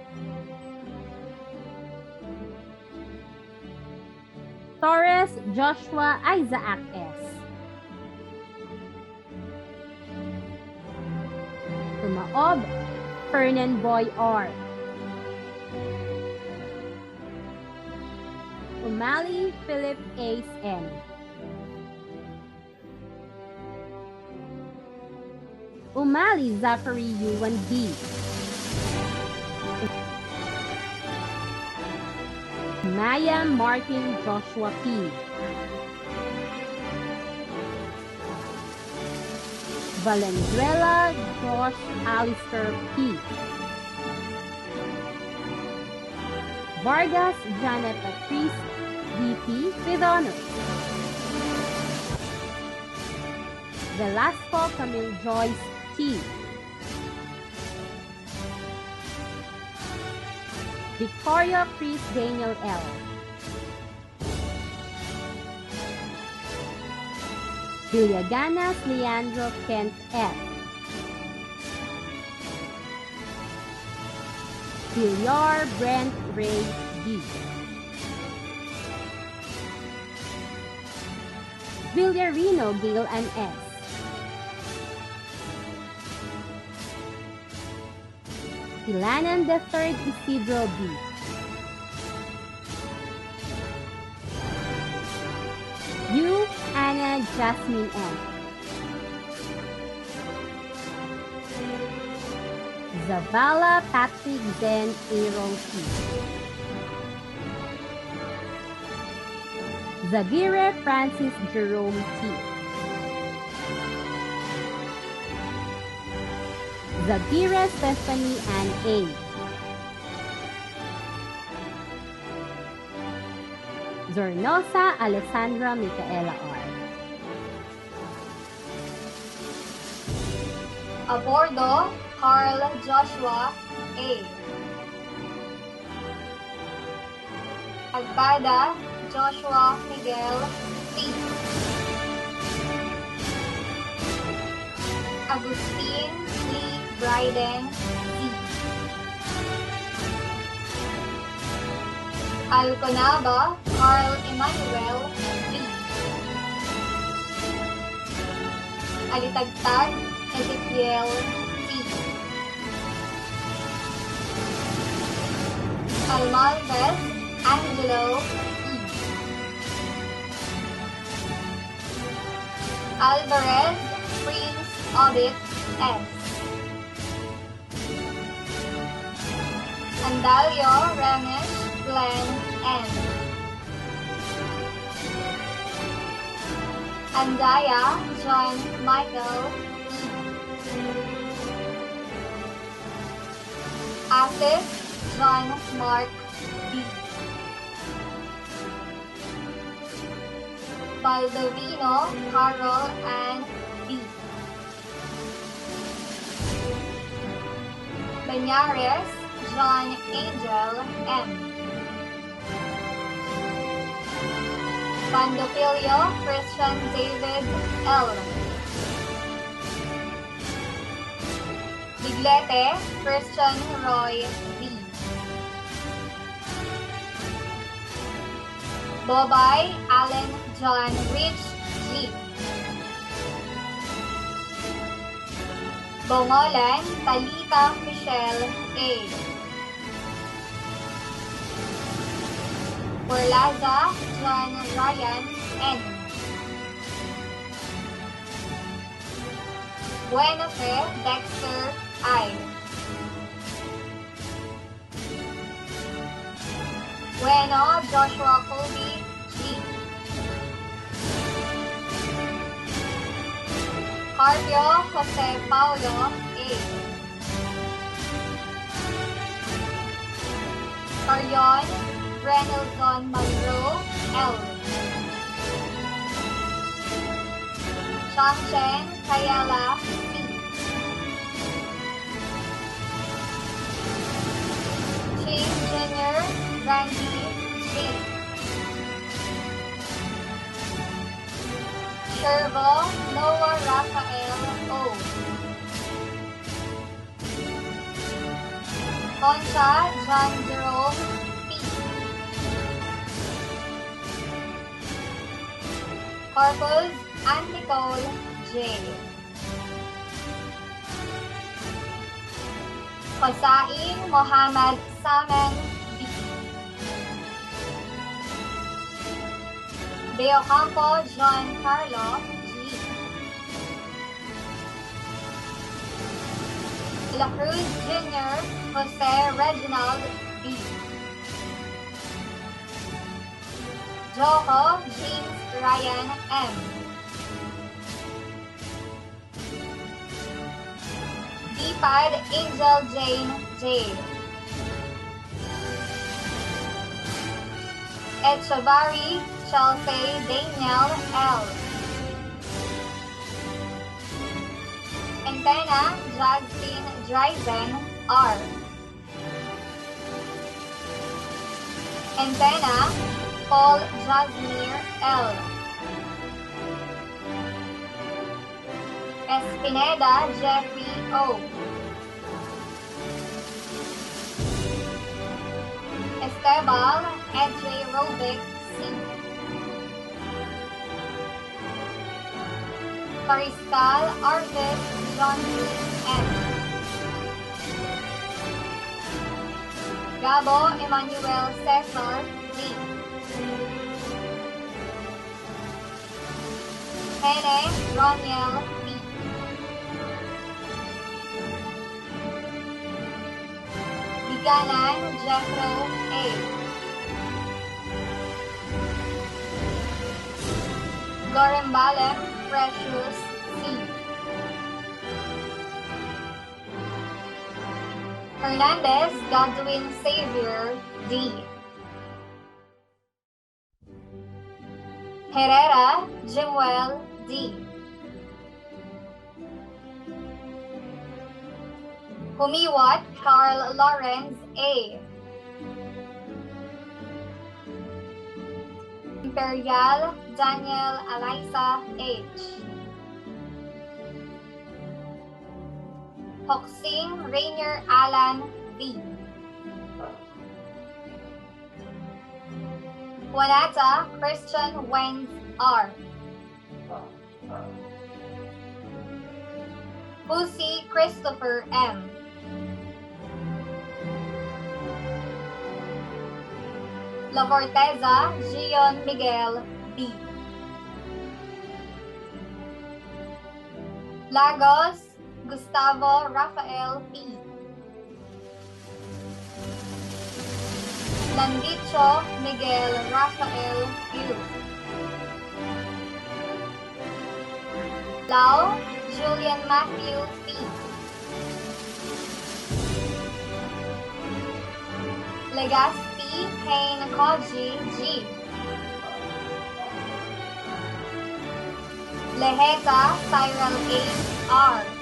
Torres Joshua Isaac S. Tumaob Fernan Boy R. Umali Philip Ace N. Umali Zachary Yuan D. Maya Martin Joshua P. Valenzuela Josh Alistair P. Vargas Janet Patrice DP with honors. Velasco Camille Joyce T. Victoria Chris Daniel L. Villaganas Leandro Kent F. Villar Brent Ray D. Villarino Gil and S. Ilanan III Isidro B. U. Anna Jasmine M. Zavala Patrick Zen Aaron T. Zagire Francis Jerome T. Zagira Stephanie Ann A. Zornosa Alessandra Micaela R.
Abordo Carl Joshua A. Agpada Joshua Miguel T. Agustin Lee Bryden C. Alconaba Carl Emmanuel B. Alitagtag Ezekiel T. Almalves Angelo E. Alvarez Prince Audit S. Andalio Ramesh Glenn N. Andaya John Michael E. Asif John Mark B. Baldovino Carol Ann B. Peñares John Angel M. Pandopilio Christian David L. Biglete Christian Roy B. Bobay Allen John Rich G. Bongolan Talita Michelle A. Orlaza John Ryan N. Buenafe Dexter I. Bueno Joshua Colby G. Carpio Jose Paulo A. Carion Reynolds Monroe L. Changchen Kayala C. Chief Junior Randy G. Shervo Noah Raphael O. Concha John Jerome P. Corpus Anticole J. Kosain Mohammed Samen B. Deocampo John Carlo G. De La Cruz Jr. Jose Reginald B. Joho James Ryan M. Deepad Angel Jane J. Echevarri Chelsea Daniel L. Antena Jasmine Dryzen R. Antena Paul Jasmine L. Espineda Jeffrey O. Estebal Edjay Robic C. Pariscal Arvis John M. Gabo Emmanuel Cesar D. Hene Roniel B. Biganan Jethro A. Gorembalem Precious C. Hernandez Godwin Xavier D. Herrera Jimuel D. Humiwat Carl Lawrence A. Imperial Daniel Eliza H. Hoxing Rainier Alan V. Juanata Christian Wenz R. Pussy Christopher M. La Forteza Gion Miguel B. Lagos Gustavo Rafael P. Landicho Miguel Rafael U. Lau Julian Matthew P. Legaspi Payne Koji G. Leheta Cyril H. R.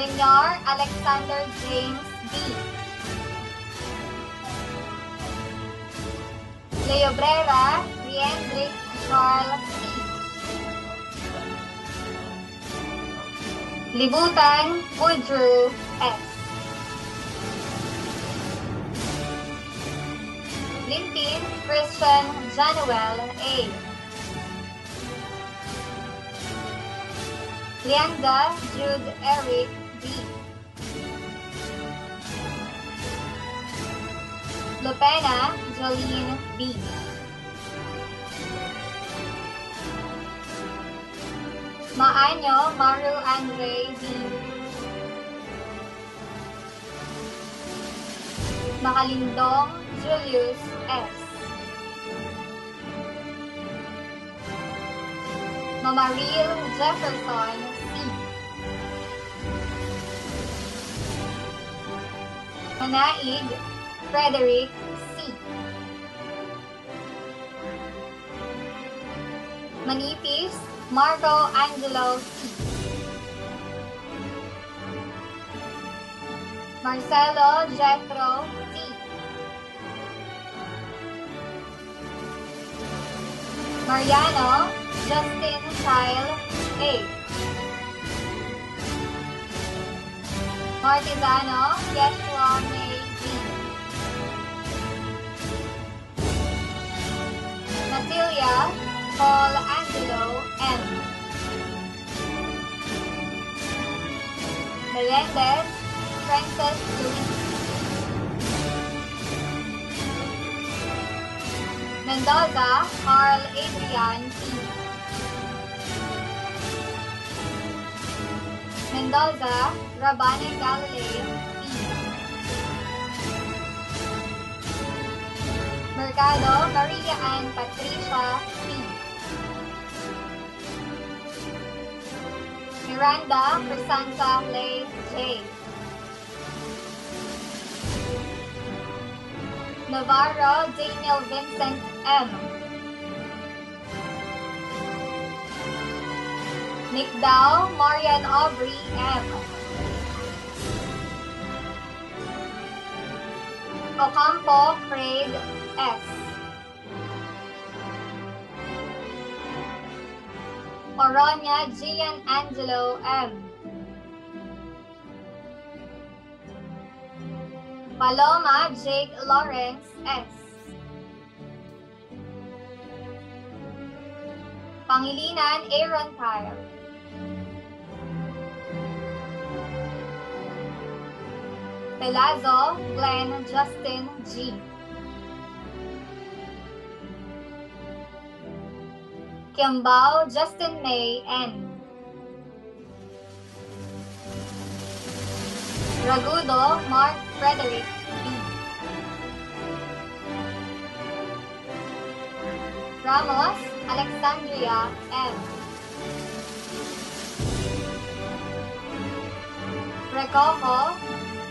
Renyar Alexander James B. Leobrera Riendrick Charles C. Libutan Woodrew S. Limpin Christian Januel A. Lianga Jude Eric D. Lupena Jolene B. Maanyo Maru Andre D. Makalindong Julius S. Mamaril Jefferson C. Manaig Frederick C. Manipis Marco Angelo C. Marcelo Jethro T. Mariano Justin Kyle A. Martizano Yeshua May D. Natalia Paul Angelo M. Melendez Francis Luis. Mendoza Carl Adrian P. Mendoza Rabane Galilei P. Mercado Maria Ann Patricia P. Miranda Crisanta Lay J. Navarro Daniel Vincent M. Nickdow Marian Aubrey M. Ocampo Craig S. Oronia Gian Angelo M. Paloma Jake Lawrence S. Pangilinan Aaron Kyle. Pelazo Glenn Justin G. Kiambao Justin May N. Ragudo Mark Frederick B. Ramos Alexandria M. Recojo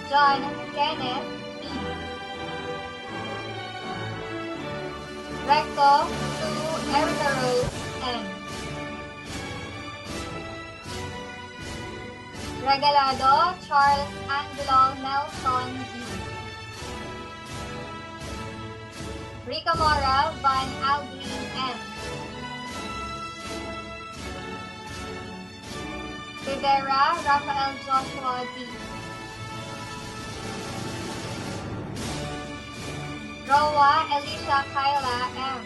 John Kenneth E. Recto Sue Erica Rose M. Regalado Charles Angelo Nelson D. Ricamora Van Aldrin M. Rivera Rafael Joshua D. Roa Elisha Kyla M.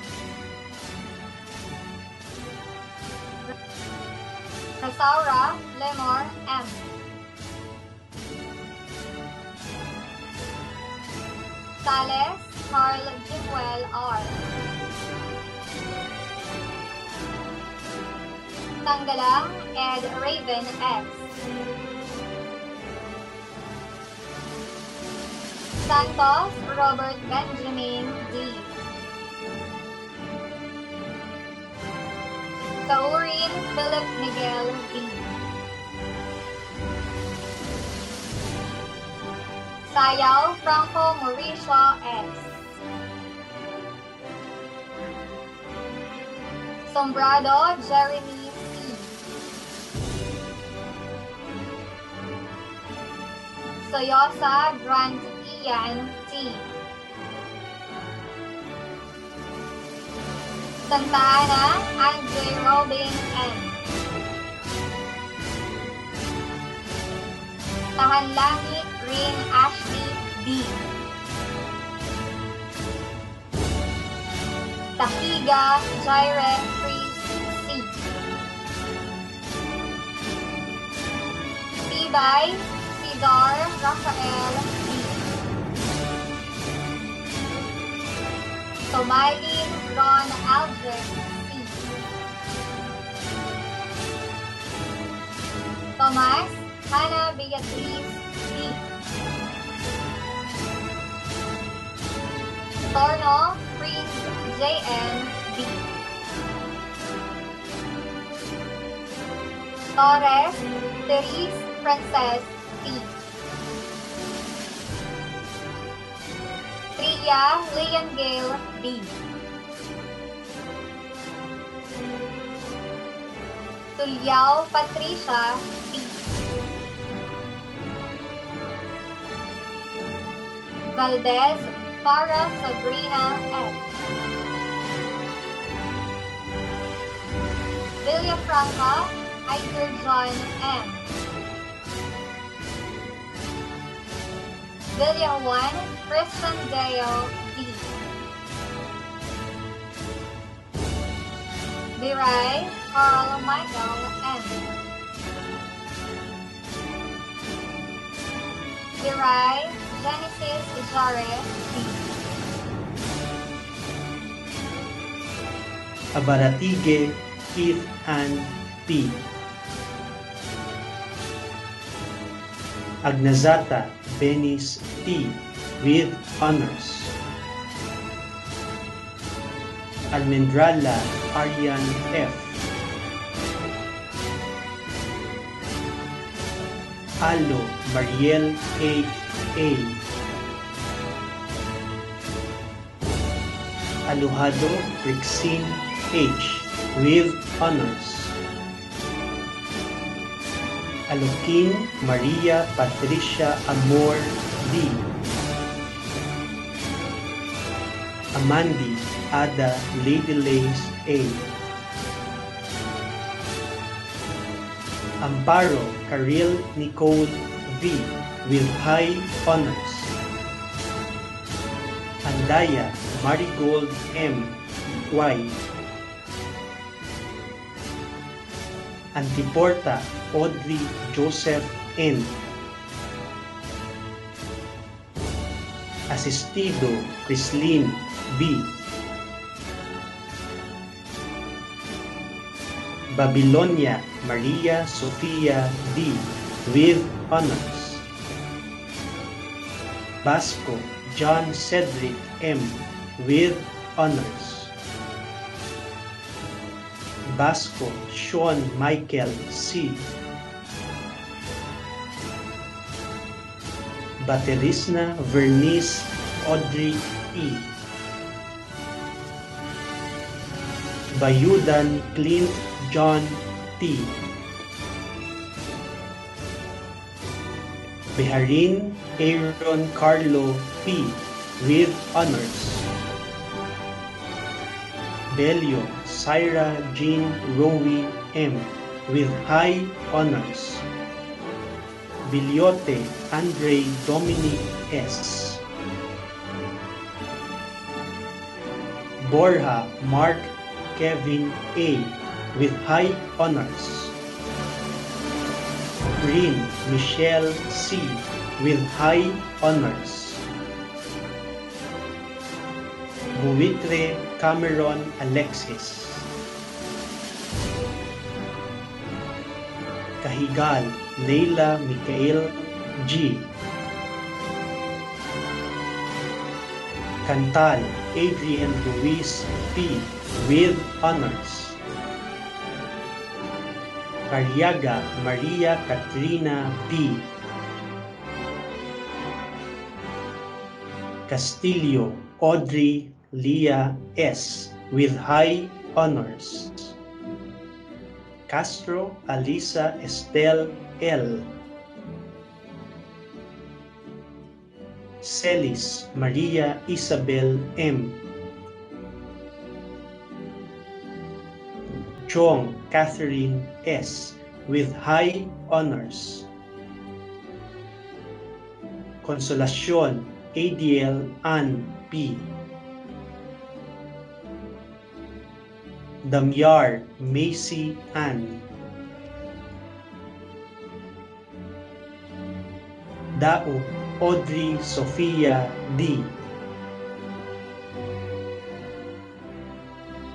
Rosaura Lemor M. Sales Carl Jimwell R. Tanggalang Ed Raven X. Santos Robert Benjamin D. Taurin Philip Miguel D. Sayaw Franco Mauricio S. Sombrado Jeremy C. Soyosa Grant Ian T. Santa Ana Andre Robin M. Tahanlangit Rin Ashley B. Tahiga Jaire Chris C. Tibay Sidor Rafael B. Tomaylin Ron Aldrich C. Tomas Hannah Beatriz B. Torno Prince J.N. B. Torres Therese Princess P. Tria Leon Gale B. Tulyao Patricia P. Valdez Farah Sabrina F. Villafranca Aitor John M. Villajuan Christian Deo D. Biray Carl Michael M. Biray Genesis Jare D.
Abaratige Keith Ann P. Agnazata Benis T. with honors. Almendrala Aryan F. Alo Mariel H. A. Alujado Rixin H. with honors. Alukin Maria Patricia Amor D. Amandi Ada Lady Lace A. Amparo Karil Nicole V. with high honors. Andaya Marigold M. Y. Antiporta Audrey Joseph N. Asistido Crislin B. Babylonia Maria Sofia D. with honors. Basco John Cedric M. with honors. Basco Sean Michael C. Baterisna Vernice Audrey E. Bayudan Clint John T. Beharin Aaron Carlo P. with honors. Belio Syra Jean Rowie M. with high honors. Bilyote Andre Dominic S. Borja Mark Kevin A. with high honors. Rin Michelle C. with high honors. Buitre Cameron Alexis. Kahigal Leila Michael G. Cantal Adrian Luis P. with honors. Cariaga Maria Katrina B. Castillo Audrey Leah S. with high honors. Castro Alisa Estelle L. Celis Maria Isabel M. Chong Catherine S. with high honors. Consolacion ADL Ann P. Damyar Macy Ann. Dao Audrey Sofia D.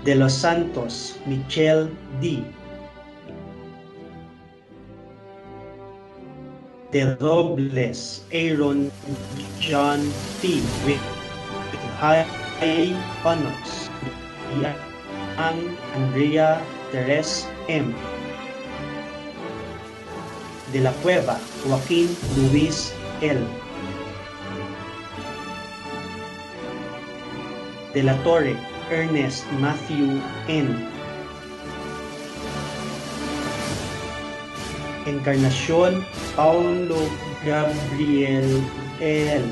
De Los Santos Michelle D. De Robles Aaron John T. with high honors. Ang Andrea Teres M. De la Cueva Joaquin Luis L. De la Torre Ernest Matthew N. Encarnacion Paulo Gabriel L.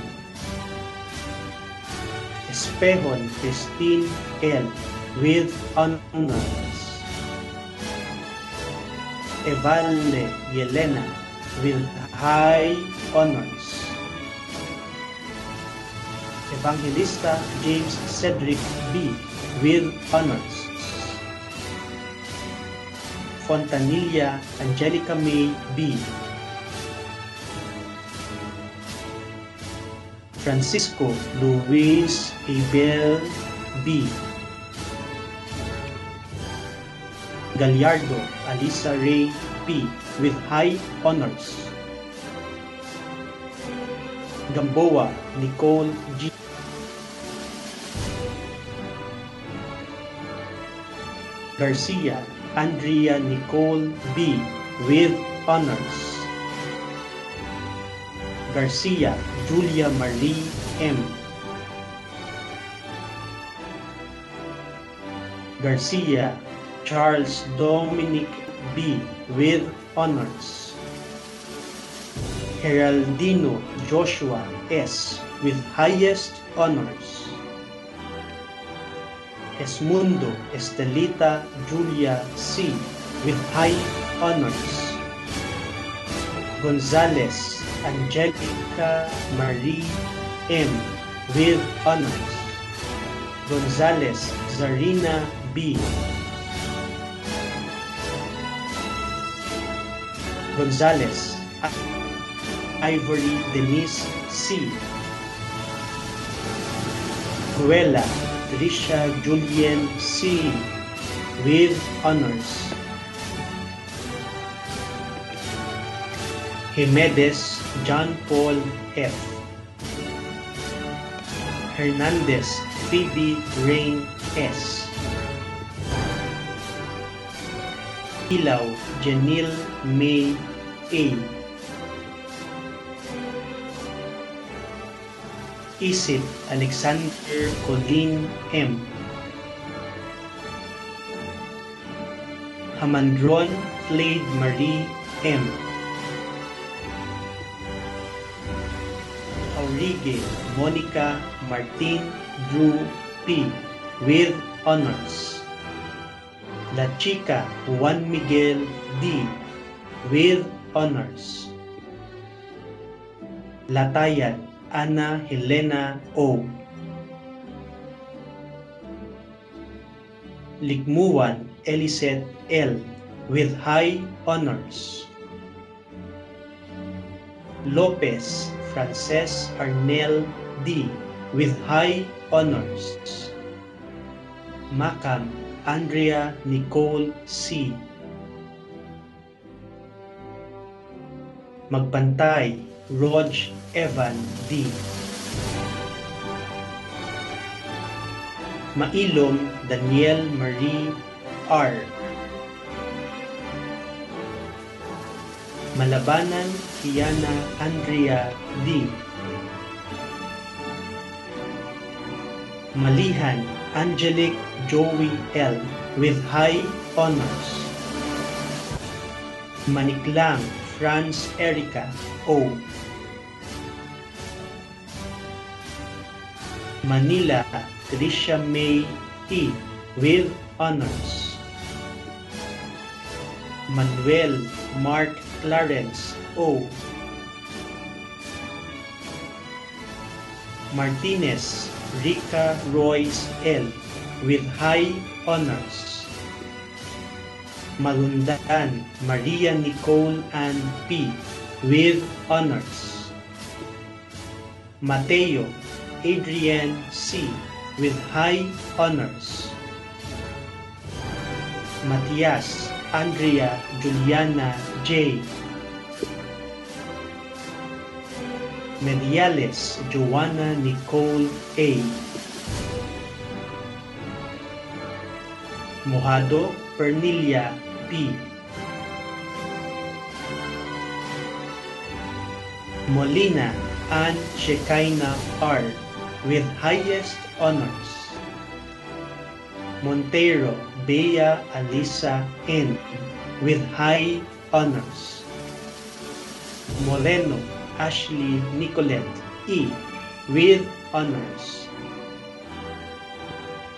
Espejon Christine L. with honors. Evalle Yelena with high honors. Evangelista James Cedric B. with honors. Fontanilla Angelica May B. Francisco Luis Abel B. Gallardo Alisa Ray P. with high honors. Gamboa Nicole G. Garcia Andrea Nicole B. with honors. Garcia Julia Marie M. Garcia Charles Dominic B. with honors. Heraldino Joshua S. with highest honors. Esmundo Estelita Julia C. with high honors. Gonzales Angelica Marie M. with honors. Gonzales Zarina B. Gonzales Ivory Denise C. Cruella Trisha Julien C. with honors. Jimenez John Paul F. Hernandez Phoebe Rain S. Ilaw Janil May A. Isip Alexander Colleen M. Hamandron Flade Marie M. Aurige Monica Martin Drew P. with honors. La Chica Juan Miguel D. with honors. Latayan Ana Helena O. Ligmuan Eliseth L. with high honors. Lopez Frances Arnel D. with high honors. Macam Andrea Nicole C. Magpantay Rog Evan D. Mailom Daniel Marie R. Malabanan Kiana Andrea D. Malihan Angelic Joey L. with high honors. Maniklang Franz Erica O. Manila, Tricia May E. with honors. Manuel Mark Clarence O. Martinez Rica Royce L. with high honors. Malundan Maria Nicole Ann P. with honors. Mateo Adrian C. with high honors. Matias Andrea Juliana J. Mediales Joanna Nicole A. Mojado Pernilia P. Molina Ann Shekinah R. with highest honors. Montero Bea Alisa N. with high honors. Moreno Ashley Nicolette E. with honors.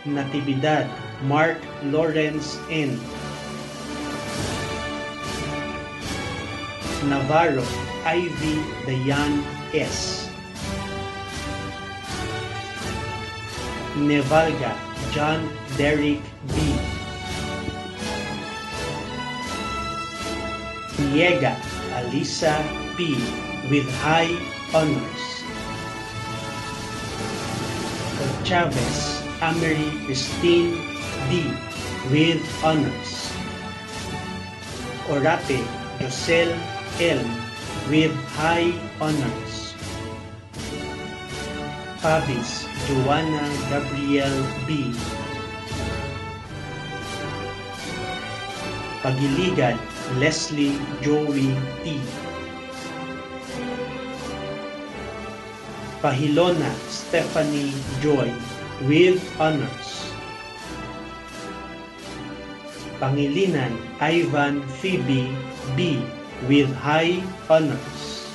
Natividad Mark Lawrence N. Navarro Ivy Dayan S. Nevalga John Derrick B. Niega Alisa P. with high honors. Chavez Amery Christine D. with honors. Orape Josel L. with high honors. Pavis Joanna Gabriel B. Pagiligan Leslie Joey T. Pahilona Stephanie Joy with honors. Pangilinan Ivan Phoebe B. with high honors.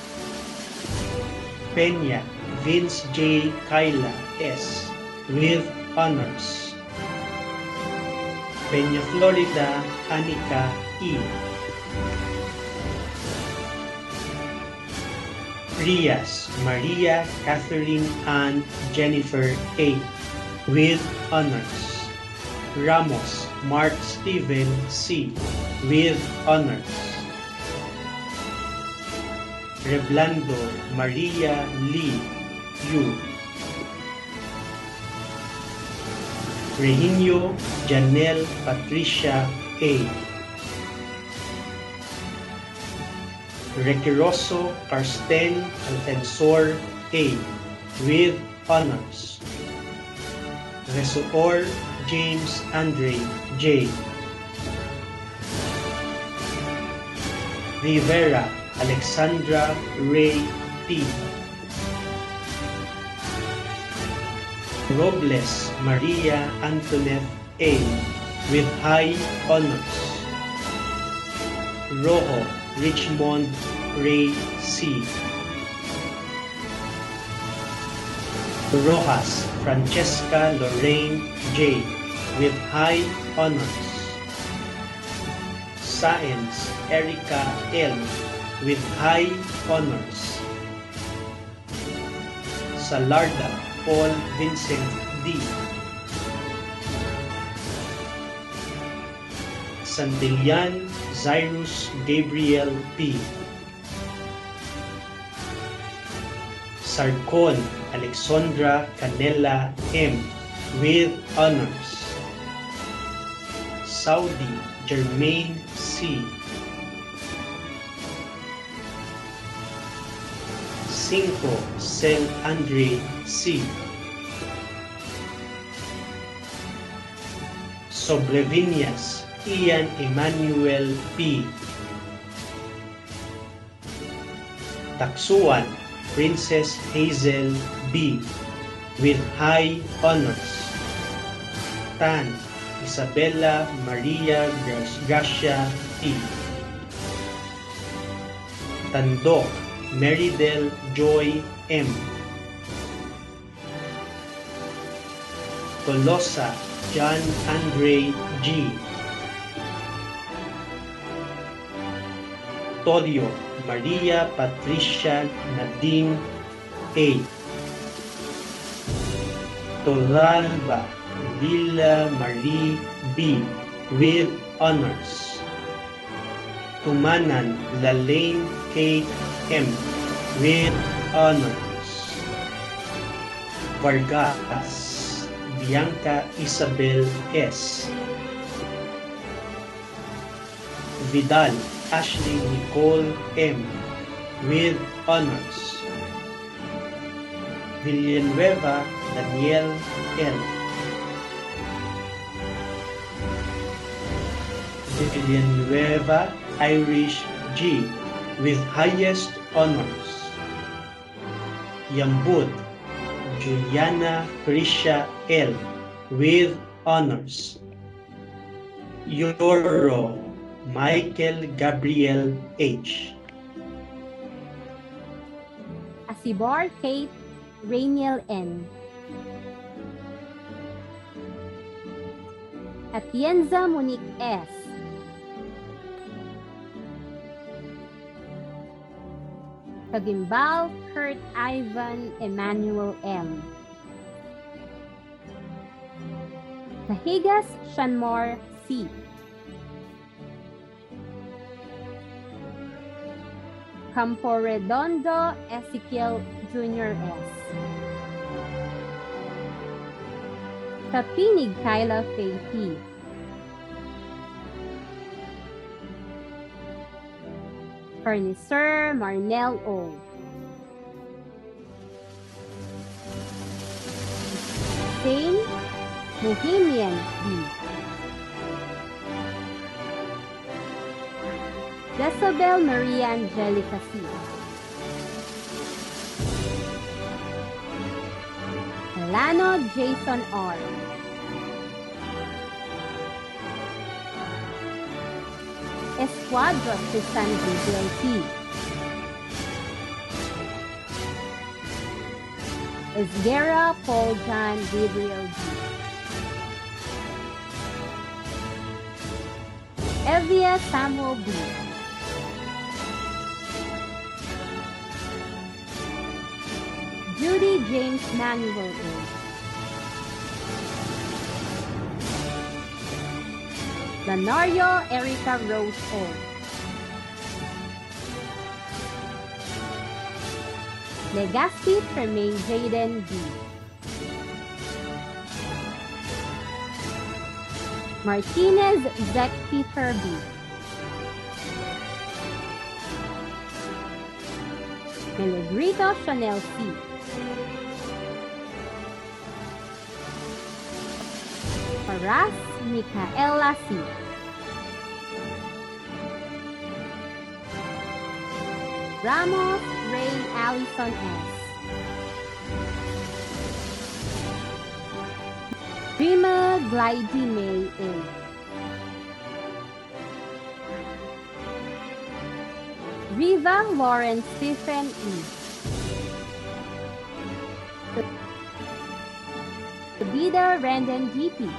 Peña Vince J. Kyla S. with honors. Peña Florida Anika E. Rias Maria Catherine Ann Jennifer A. with honors. Ramos Mark Steven C. with honors. Reblando Maria Lee U. Reginio Janelle Patricia A. Requiroso Karsten Alfensor A. with honors. Resoor James Andre J. Rivera Alexandra Ray T. Robles Maria Antoinette A. with high honors. Rojo Richmond Ray C. Rojas Francesca Lorraine J. with high honors. Saenz Erica L. with high honors. Salarda Paul Vincent D. Santillan Cyrus Gabriel P. Sarcon Alexandra Canela M. with honors. Saudi Jermaine C. Cinco Cel Andre C. Sobrevinias Ian Emmanuel P. Taksuan Princess Hazel B. with high honors. Tan Isabella Maria Gracia T. Tandok Meridel Joy M. Tolosa John Andre G. Torio Maria Patricia Nadine A. Toralba Lila Marie B. with honors. Tumanan Lalaine K. M. with honors. Vargas Bianca Isabel S. Vidal Ashley Nicole M. with honors. Villanueva Daniel L. Villanueva Irish G. with highest honors. Yambud Juliana Prisha L. with honors. Yoro Michael Gabriel H.
Asibor Kate Rainiel N. Atienza Monique S. Tagimbal Kurt Ivan Emmanuel M. Tahigas Shanmore C. Camporedondo Ezekiel Jr. S. Tapinig Kyla Faye P. Furniture Marnell O. Saint Bohemian B. Jezebel Maria Angelica C. Delano Jason R. Esquadro Tristan Gabriel P. Esguerra Paul John Gabriel G. Evia Samuel B. Judy James Manuel A. Lanario Erica Rose O. Legaspi Tremaine Jaden B. Martinez Zach Peter B. Melegrito Chanel C. Paras Micaela C. Ramos Ray Allison S. Rima Glidey May A. Riva Lawrence Stephen E. Sabida Randon DP.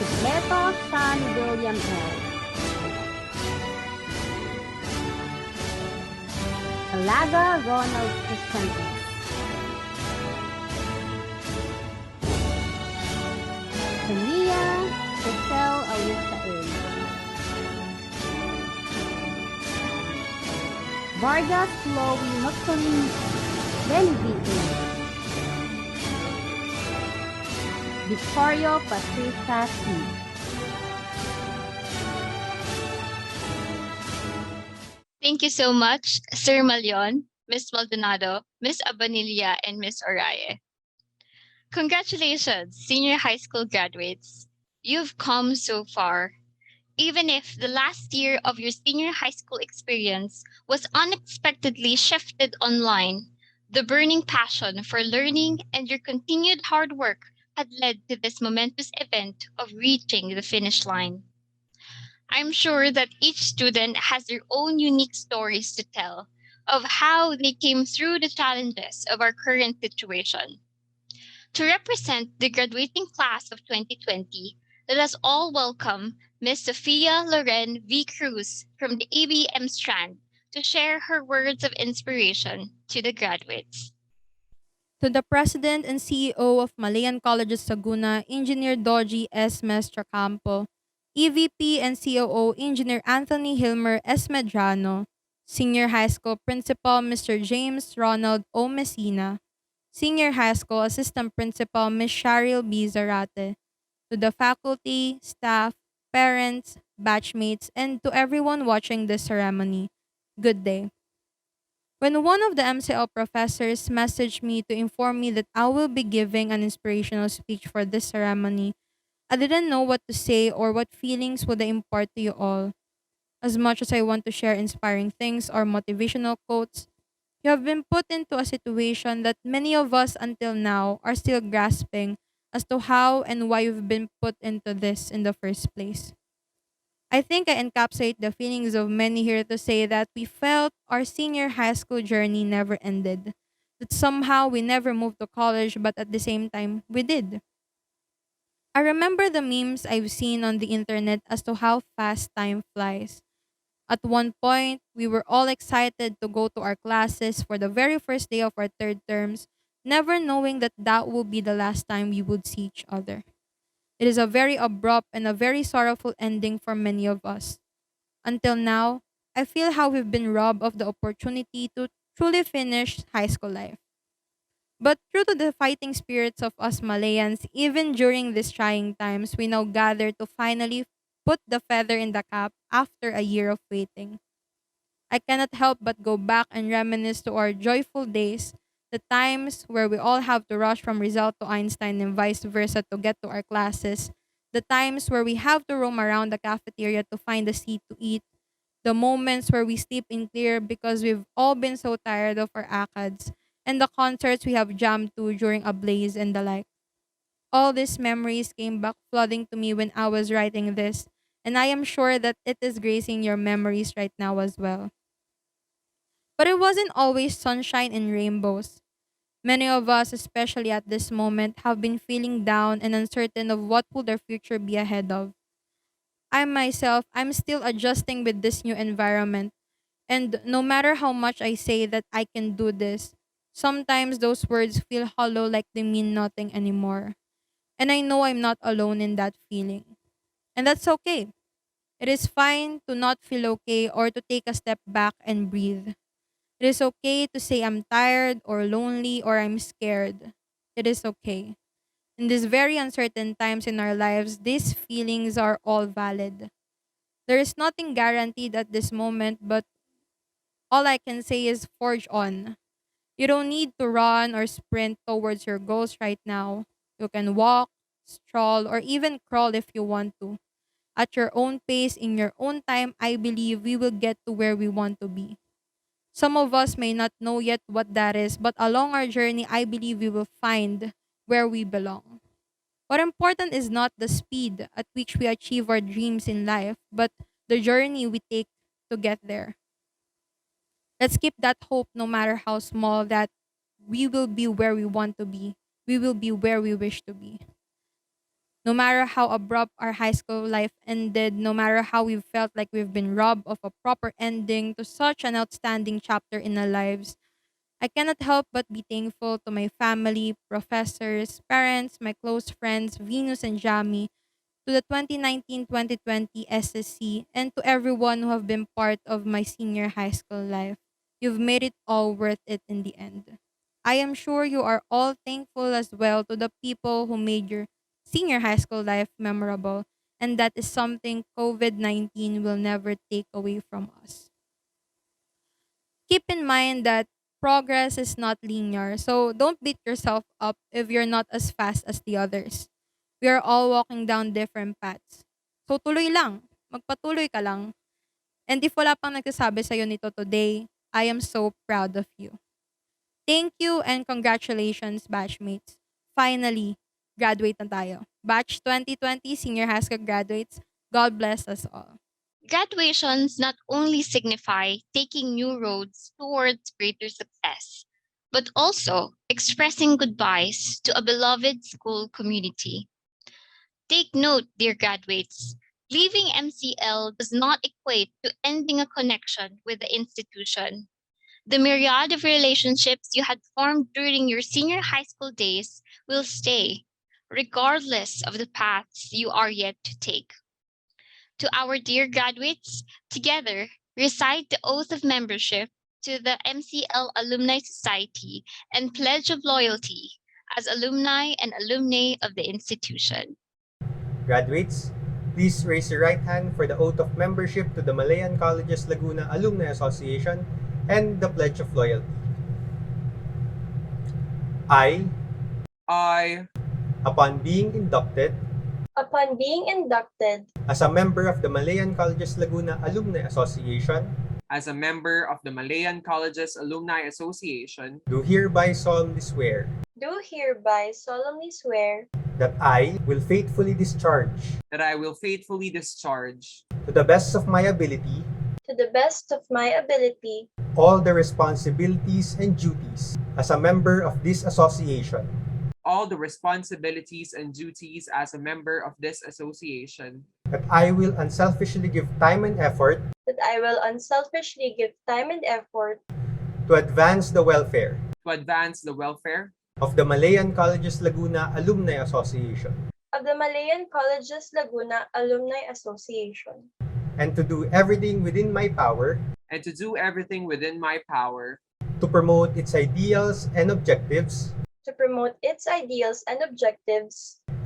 Sigleto Sean William L. Alaga Ronald Christian S. Tania Michelle Alicia A. Vargas Chloe Mccully Benvi A. Victorio Patricia C.
Thank you so much, Sir Malion, Ms. Maldonado, Ms. Abanilla, and Ms. Oraye. Congratulations, senior high school graduates. You've come so far. Even if the last year of your senior high school experience was unexpectedly shifted online, the burning passion for learning and your continued hard work had led to this momentous event of reaching the finish line. I'm sure that each student has their own unique stories to tell of how they came through the challenges of our current situation. To represent the graduating class of 2020, let us all welcome Ms. Sophia Loren V. Cruz from the ABM strand to share her words of inspiration to the graduates.
To the President and CEO of Malayan Colleges Laguna, Engineer Doji S. Mestracampo, EVP and COO Engineer Anthony Hilmer S. Medrano, Senior High School Principal Mr. James Ronald O. Messina, Senior High School Assistant Principal Ms. Cheryl B. Zarate, to the faculty, staff, parents, batchmates, and to everyone watching this ceremony, good day. When one of the MCL professors messaged me to inform me that I will be giving an inspirational speech for this ceremony, I didn't know what to say or what feelings would I impart to you all. As much as I want to share inspiring things or motivational quotes, you have been put into a situation that many of us until now are still grasping as to how and why we've been put into this in the first place. I think I encapsulate the feelings of many here to say that we felt our senior high school journey never ended. That somehow we never moved to college, but at the same time, we did. I remember the memes I've seen on the internet as to how fast time flies. At one point, we were all excited to go to our classes for the very first day of our third terms, never knowing that that would be the last time we would see each other. It is a very abrupt and a very sorrowful ending for many of us. Until now, I feel how we've been robbed of the opportunity to truly finish high school life. But true to the fighting spirits of us Malayans, even during these trying times, we now gather to finally put the feather in the cap after a year of waiting. I cannot help but go back and reminisce to our joyful days, the times where we all have to rush from Rizal to Einstein and vice versa to get to our classes, the times where we have to roam around the cafeteria to find a seat to eat, the moments where we sleep in clear because we've all been so tired of our ACADS, and the concerts we have jammed to during a blaze and the like. All these memories came back flooding to me when I was writing this, and I am sure that it is gracing your memories right now as well. But it wasn't always sunshine and rainbows. Many of us, especially at this moment, have been feeling down and uncertain of what will their future be ahead of. I myself, I'm still adjusting with this new environment, and no matter how much I say that I can do this, sometimes those words feel hollow like they mean nothing anymore. And I know I'm not alone in that feeling. And that's okay. It is fine to not feel okay or to take a step back and breathe. It is okay to say I'm tired or lonely or I'm scared. It is okay. In these very uncertain times in our lives, these feelings are all valid. There is nothing guaranteed at this moment, but all I can say is forge on. You don't need to run or sprint towards your goals right now. You can walk, stroll, or even crawl if you want to. At your own pace, in your own time, I believe we will get to where we want to be. Some of us may not know yet what that is, but along our journey, I believe we will find where we belong. What important is not the speed at which we achieve our dreams in life, but the journey we take to get there. Let's keep that hope no matter how small that we will be where we want to be. We will be where we wish to be. No matter how abrupt our high school life ended, no matter how we've felt like we've been robbed of a proper ending to such an outstanding chapter in our lives, I cannot help but be thankful to my family, professors, parents, my close friends, Venus and Jami, to the 2019-2020 SSC, and to everyone who have been part of my senior high school life. You've made it all worth it in the end. I am sure you are all thankful as well to the people who made your senior high school life memorable, and that is something COVID-19 will never take away from us. Keep in mind that progress is not linear, so don't beat yourself up if you're not as fast as the others. We are all walking down different paths. So tuloy lang. Magpatuloy ka lang. And if wala pang nagsasabi sa'yo nito today, I am so proud of you. Thank you and congratulations, batchmates. Finally, graduate na tayo. Batch 2020 Senior High School graduates, God bless us all.
Graduations not only signify taking new roads towards greater success, but also expressing goodbyes to a beloved school community. Take note, dear graduates, leaving MCL does not equate to ending a connection with the institution. The myriad of relationships you had formed during your senior high school days will stay, regardless of the paths you are yet to take. To our dear graduates, together recite the oath of membership to the MCL Alumni Society and pledge of loyalty as alumni and alumnae of the institution.
Graduates, please raise your right hand for the oath of membership to the Malayan Colleges Laguna Alumni Association and the pledge of loyalty. I, upon being inducted as a member of the Malayan Colleges Laguna Alumni Association,
as a member of the Malayan Colleges Alumni Association,
do hereby solemnly swear that I will faithfully discharge to the best of my ability all the responsibilities and duties as a member of this association, that I will unselfishly give time and effort to advance the welfare of the Malayan Colleges Laguna Alumni Association, and to do everything within my power to promote its ideals and objectives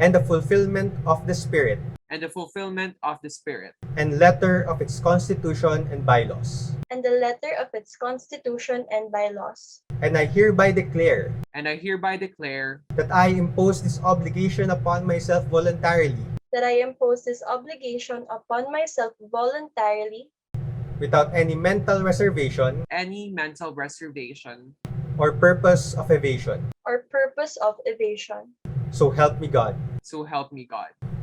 and the fulfillment of the spirit and letter of its constitution and bylaws. And I hereby declare that I impose this obligation upon myself voluntarily without any mental reservation or purpose of evasion. So help me God.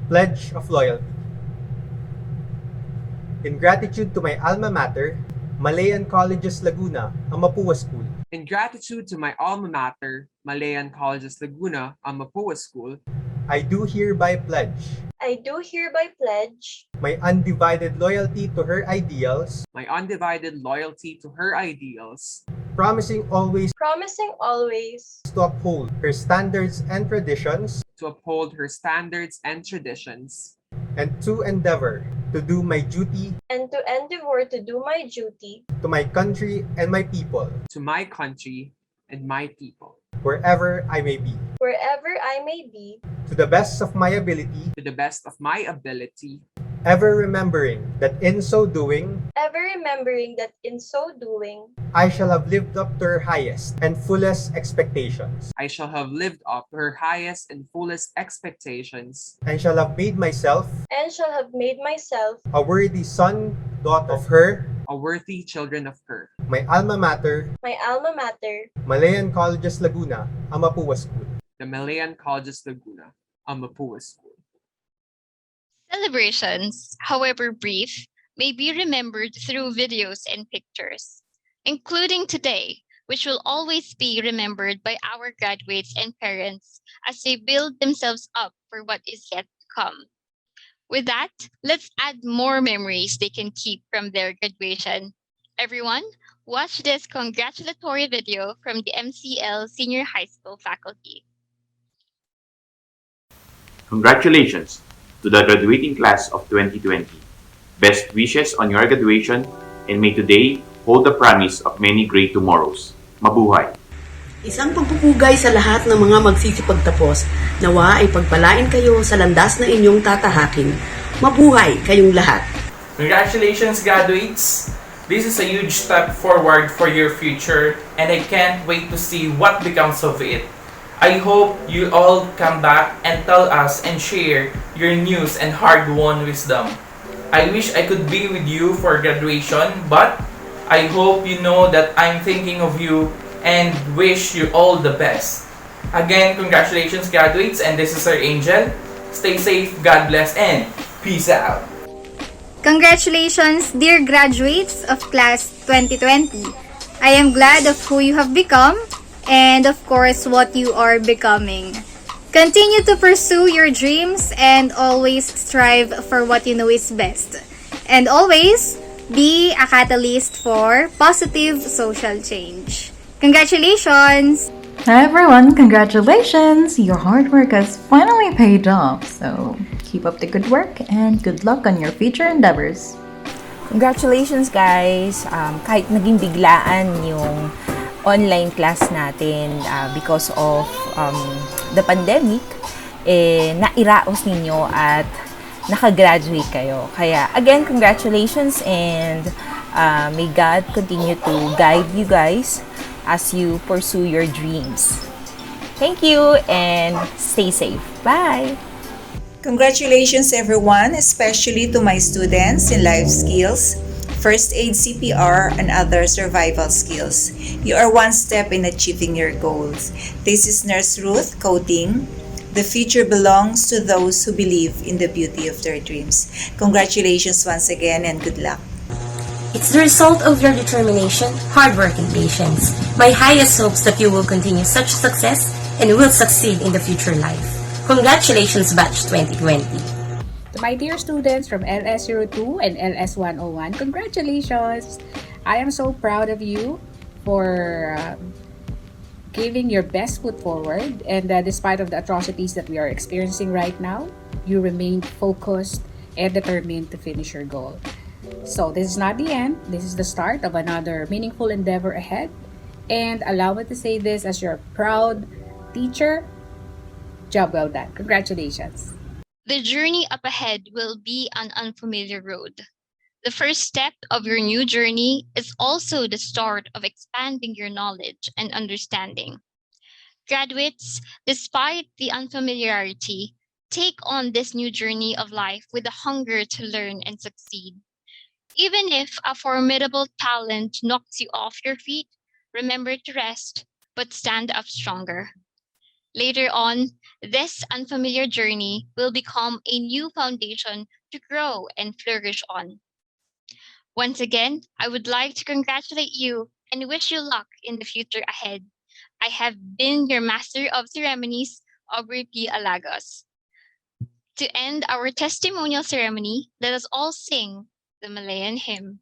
Pledge of loyalty. In gratitude to my alma mater, Malayan Colleges Laguna, a Mapúa School.
In gratitude to my alma mater, Malayan Colleges Laguna, a Mapúa School,
I do hereby pledge my undivided loyalty to her ideals, promising always to uphold her standards and traditions, and to endeavor to do my duty to my country and my people, wherever I may be, to the best of my ability, ever remembering that in so doing, I shall have lived up to her highest and fullest expectations, and shall have made myself a worthy son, daughter of her, my alma mater, Malayan Colleges Laguna, a Mapúa School.
the Malayan Colleges Laguna, a Mapúa School.
Celebrations, however brief, may be remembered through videos and pictures, including today, which will always be remembered by our graduates and parents as they build themselves up for what is yet to come. With that, let's add more memories they can keep from their graduation. Everyone, watch this congratulatory video from the MCL Senior High School faculty.
Congratulations to the graduating class of 2020. Best wishes on your graduation, and may today hold the promise of many great tomorrows. Mabuhay!
Isang pagpupugay sa lahat ng mga magsisipagtapos. Nawa ay pagpalain kayo sa landas na inyong tatahakin. Mabuhay kayong lahat!
Congratulations, graduates! This is a huge step forward for your future, and I can't wait to see what becomes of it. I hope you all come back and tell us and share your news and hard-won wisdom. I wish I could be with you for graduation, but I hope you know that I'm thinking of you and wish you all the best. Again, congratulations, graduates, and this is Sir Angel. Stay safe, God bless, and peace out.
Congratulations, dear graduates of Class 2020. I am glad of who you have become and, of course, what you are becoming. Continue to pursue your dreams and always strive for what you know is best. And always be a catalyst for positive social change. Congratulations!
Hi everyone, congratulations! Your hard work has finally paid off. So keep up the good work and good luck on your future endeavors.
Congratulations guys! Kahit naging biglaan yung online class natin because of the pandemic, nairaos ninyo at nakagraduate kayo. Kaya again, congratulations and may God continue to guide you guys as you pursue your dreams. Thank you and stay safe. Bye!
Congratulations everyone, especially to my students in life skills, first aid CPR, and other survival skills. You are one step in achieving your goals. This is Nurse Ruth quoting, "The future belongs to those who believe in the beauty of their dreams." Congratulations once again and good luck.
It's the result of your determination, hard work, and patience. My highest hopes that you will continue such success and will succeed in the future life. Congratulations, Batch 2020.
To my dear students from LS02 and LS101, congratulations! I am so proud of you for giving your best foot forward, and despite of the atrocities that we are experiencing right now, you remained focused and determined to finish your goal. So this is not the end. This is the start of another meaningful endeavor ahead. And allow me to say this as your proud teacher. Job well done. Congratulations.
The journey up ahead will be an unfamiliar road. The first step of your new journey is also the start of expanding your knowledge and understanding. Graduates, despite the unfamiliarity, take on this new journey of life with a hunger to learn and succeed. Even if a formidable talent knocks you off your feet, remember to rest, but stand up stronger. Later on, this unfamiliar journey will become a new foundation to grow and flourish on. Once again, I would like to congratulate you and wish you luck in the future ahead. I have been your Master of Ceremonies, Aubrey P. Alagos. To end our testimonial ceremony, let us all sing the Malayan hymn.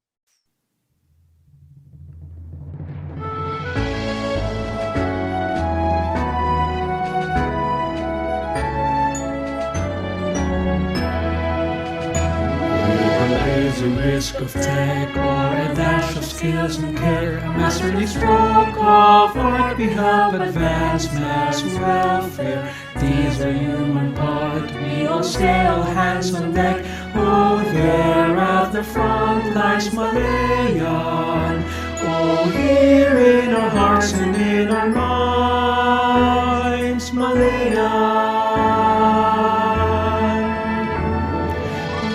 There's a risk of tech or a dash of skills and care, a masterly stroke of art we help advance mass welfare. These are human part, we all stay all hands on deck. Oh, there at the front lies Malayan. Oh, here in our hearts and in our minds, Malayan.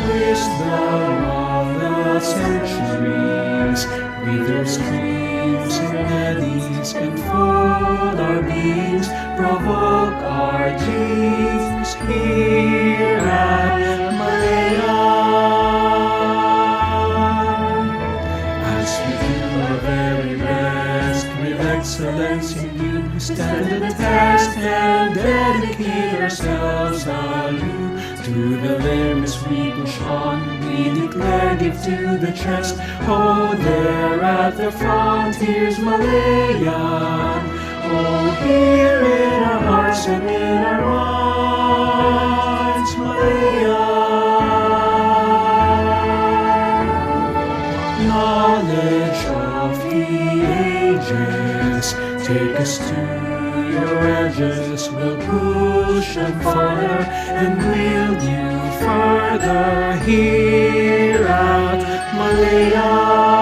Wisdom of the centuries, with their streams and eddies enfold our beings, provoke our dreams here at Malayan. As we do our very best, with excellence in you, we stand the test and dedicate ourselves anew. To the limits we push on, we declare, give to the chest. Oh, there at the frontiers, Malayan. Oh, here in our hearts and in our minds, Malayan. Knowledge of the ages, take us to your edges, we'll push and fire and wield you further here at Malayan.